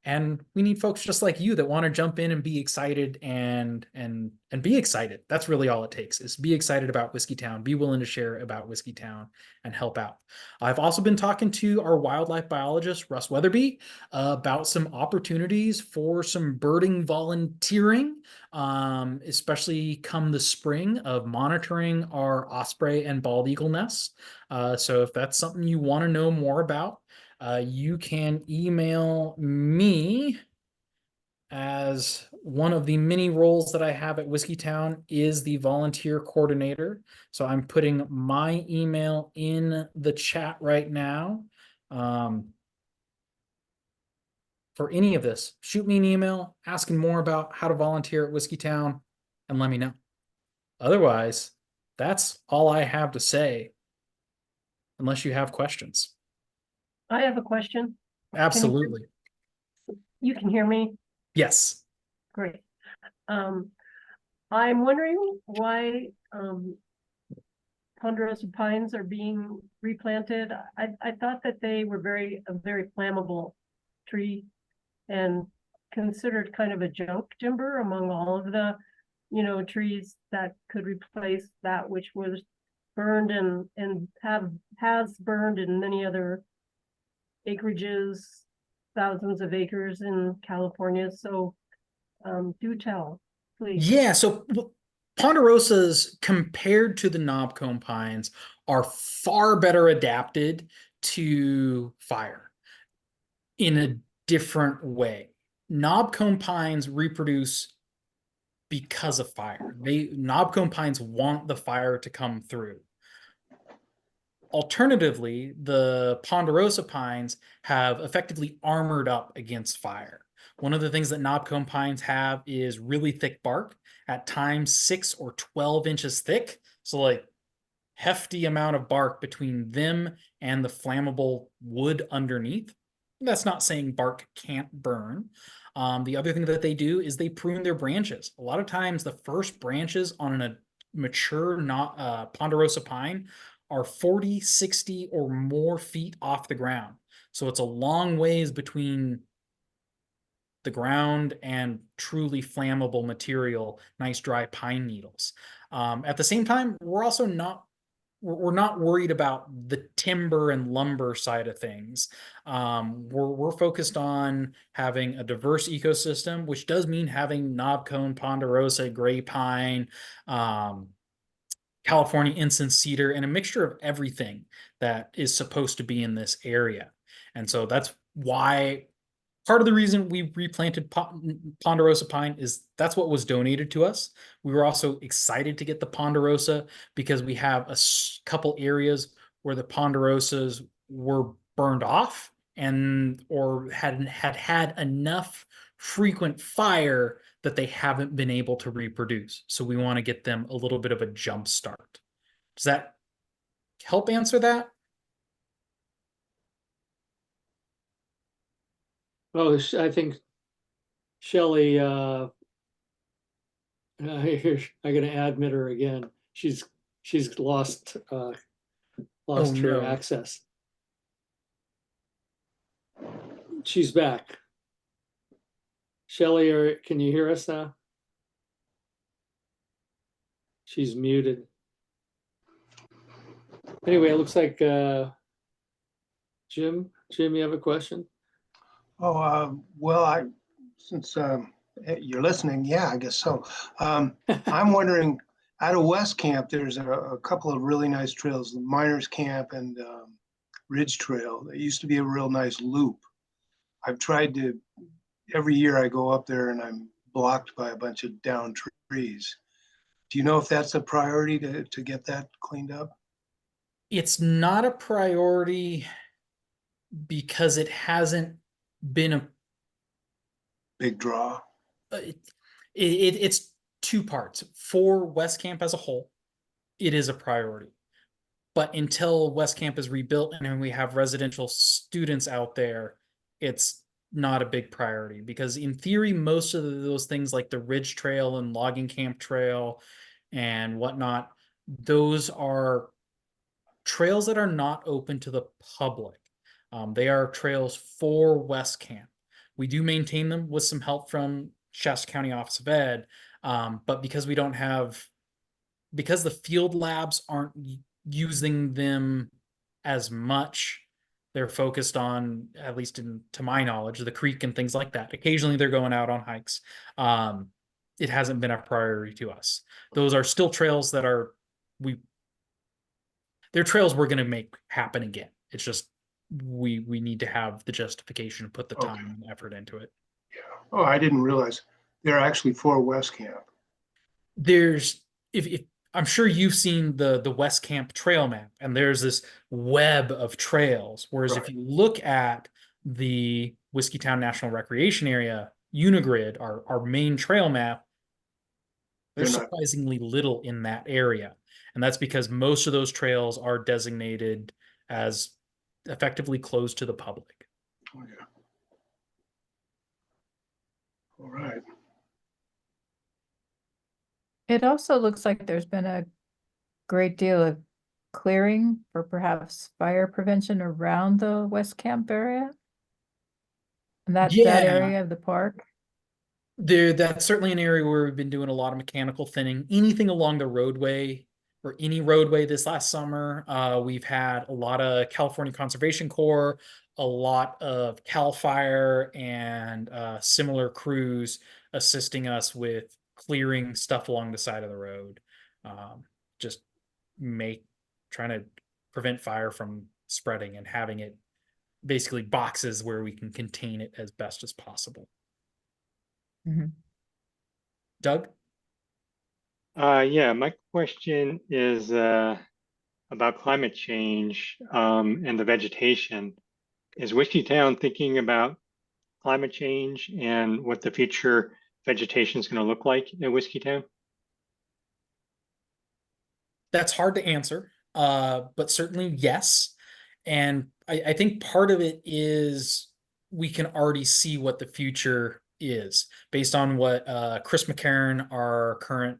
And we need folks just like you that want to jump in and be excited and be excited. That's really all it takes, is be excited about Whiskeytown, be willing to share about Whiskeytown and help out. I've also been talking to our wildlife biologist, Russ Weatherby, about some opportunities for some birding volunteering, especially come the spring, of monitoring our osprey and bald eagle nests. So if that's something you want to know more about, you can email me, as one of the many roles that I have at Whiskeytown is the volunteer coordinator. So I'm putting my email in the chat right now. For any of this, shoot me an email asking more about how to volunteer at Whiskeytown and let me know. Otherwise, that's all I have to say, unless you have questions. I have a question. Absolutely. You can hear me? Yes. Great. I'm wondering why ponderosa pines are being replanted. I thought that they were a very flammable tree and considered kind of a junk timber among all of the, trees that could replace that which was burned and has burned in many other acreages, thousands of acres in California. So do tell, please. Yeah, so ponderosas, compared to the knobcomb pines, are far better adapted to fire in a different way. Knobcomb pines reproduce because of fire. Knobcomb pines want the fire to come through. Alternatively, the ponderosa pines have effectively armored up against fire. One of the things that knobcomb pines have is really thick bark, at times 6 or 12 inches thick. So like hefty amount of bark between them and the flammable wood underneath. That's not saying bark can't burn. The other thing that they do is they prune their branches. A lot of times the first branches on a mature ponderosa pine are 40, 60 or more feet off the ground. So it's a long ways between the ground and truly flammable material, nice dry pine needles. At the same time, we're also not worried about the timber and lumber side of things. We're focused on having a diverse ecosystem, which does mean having knobcone, ponderosa, gray pine, California incense cedar, and a mixture of everything that is supposed to be in this area. And so that's why part of the reason we replanted ponderosa pine is that's what was donated to us. We were also excited to get the ponderosa because we have a couple areas where the ponderosas were burned off or had enough frequent fire that they haven't been able to reproduce. So we want to get them a little bit of a jump start. Does that help answer that? Oh, I think Shelley, I'm gonna admit her again. She's lost Oh, her no. access. She's back. Shelley, can you hear us now? She's muted. Anyway, it looks like Jim, you have a question? Oh, well, since you're listening, yeah, I guess so. I'm wondering, out of West Camp, there's a couple of really nice trails, the Miners Camp and Ridge Trail. That used to be a real nice loop. I've tried to, every year I go up there and I'm blocked by a bunch of downed trees. Do you know if that's a priority to get that cleaned up? It's not a priority because it hasn't been a Big draw. it's two parts. For West Camp as a whole, it is a priority. But until West Camp is rebuilt and we have residential students out there, it's not a big priority, because in theory, most of those things like the Ridge Trail and Logging Camp Trail and whatnot, those are trails that are not open to the public. They are trails for West Camp. We do maintain them with some help from Shasta County Office of Ed, but because we don't have, because the field labs aren't using them as much, they're focused on, at least to my knowledge, the creek and things like that. Occasionally they're going out on hikes. It hasn't been a priority to us. Those are still trails that they're trails we're going to make happen again. It's just we need to have the justification to put the time and effort into it. Yeah. Oh, I didn't realize they're actually for West Camp. There's, if I'm sure you've seen the West Camp trail map, and there's this web of trails. Whereas if Right. you look at the Whiskeytown National Recreation Area Unigrid, our main trail map, there's They're not. surprisingly little in that area. And that's because most of those trails are designated as effectively closed to the public. Oh, yeah. All right. It also looks like there's been a great deal of clearing for perhaps fire prevention around the West Camp area. And that Yeah. area of the park. That's certainly an area where we've been doing a lot of mechanical thinning. Anything along the roadway or any roadway this last summer, we've had a lot of California Conservation Corps, a lot of CAL FIRE and similar crews assisting us with clearing stuff along the side of the road. Just trying to prevent fire from spreading and having it basically boxes where we can contain it as best as possible. Mhm. Doug? Yeah, my question is about climate change and the vegetation. Is Whiskeytown thinking about climate change and what the future vegetation is going to look like in Whiskeytown? That's hard to answer, but certainly yes. And I think part of it is we can already see what the future is based on what Chris McCarron, our current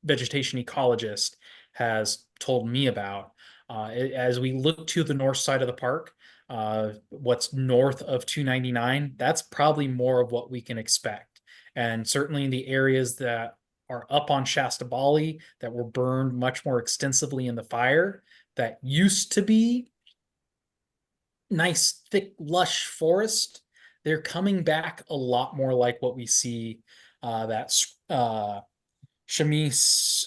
vegetation ecologist, has told me about. As we look to the north side of the park, what's north of 299, that's probably more of what we can expect. And certainly in the areas that are up on Shasta Bali that were burned much more extensively in the fire, that used to be nice, thick, lush forest, they're coming back a lot more like what we see that chamise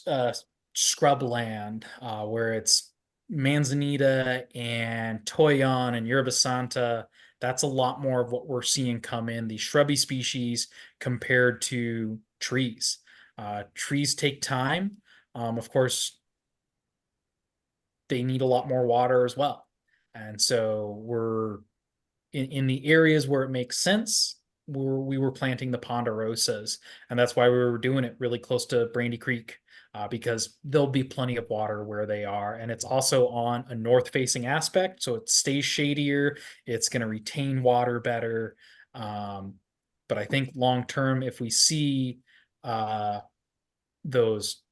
scrubland, where it's manzanita and toyon and yerba santa. That's a lot more of what we're seeing come in, these shrubby species compared to trees. Trees take time. Of course, they need a lot more water as well. And so we're in the areas where it makes sense, we were planting the ponderosas. And that's why we were doing it really close to Brandy Creek, because there'll be plenty of water where they are. And it's also on a north facing aspect, so it stays shadier. It's going to retain water better. But I think long term, if we see those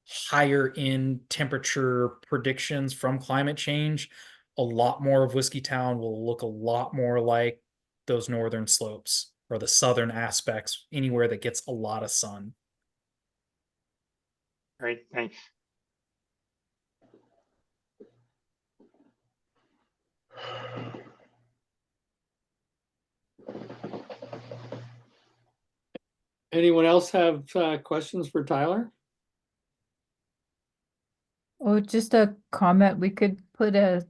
higher in temperature predictions from climate change, a lot more of Whiskeytown will look a lot more like those northern slopes or the southern aspects, anywhere that gets a lot of sun. Great, thanks. Anyone else have questions for Tyler? Oh, just a comment. We could put a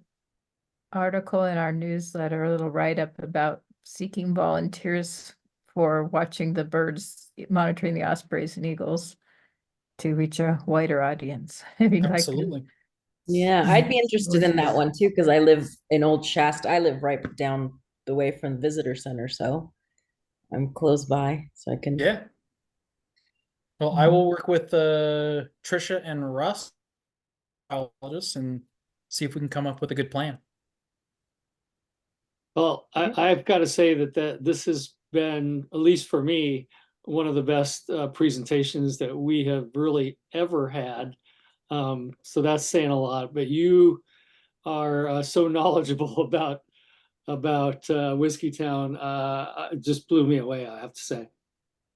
article in our newsletter, a little write-up about seeking volunteers for watching the birds, monitoring the ospreys and eagles to reach a wider audience. If you'd like to. Absolutely. Yeah, I'd be interested in that one too, because I live in Old Shasta. I live right down the way from the visitor center, so I'm close by, so I can. Yeah. Well, I will work with Trisha and Russ, biologists, and see if we can come up with a good plan. Well, I've got to say that this has been, at least for me, one of the best presentations that we have really ever had. So that's saying a lot, but you are so knowledgeable about Whiskeytown. It just blew me away, I have to say.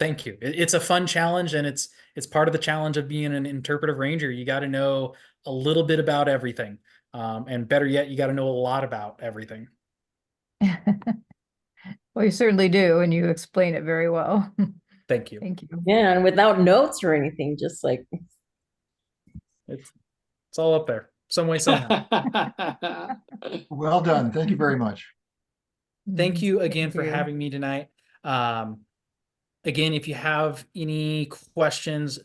Thank you. It's a fun challenge, and it's part of the challenge of being an interpretive ranger. You got to know a little bit about everything, and better yet, you got to know a lot about everything. Well, you certainly do, and you explain it very well. Thank you. Thank you. Yeah, and without notes or anything, just like It's all up there, some way, somehow. Well done. Thank you very much. Thank you again Thank for you. having me tonight. Again, if you have any questions,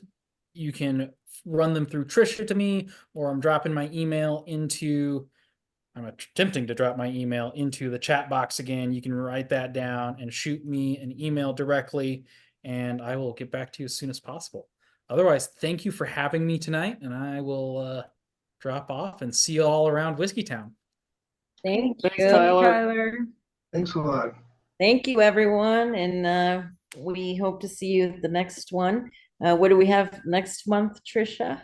you can run them through Trisha to me, or I'm dropping my email into, I'm attempting to drop my email into the chat box again. You can write that down and shoot me an email directly, and I will get back to you as soon as possible. Otherwise, thank you for having me tonight, and I will drop off and see you all around Whiskeytown. thank Thanks, you. Tyler. Tyler. Thanks a lot. Thank you, everyone, and we hope to see you at the next one. What do we have next month, Trisha?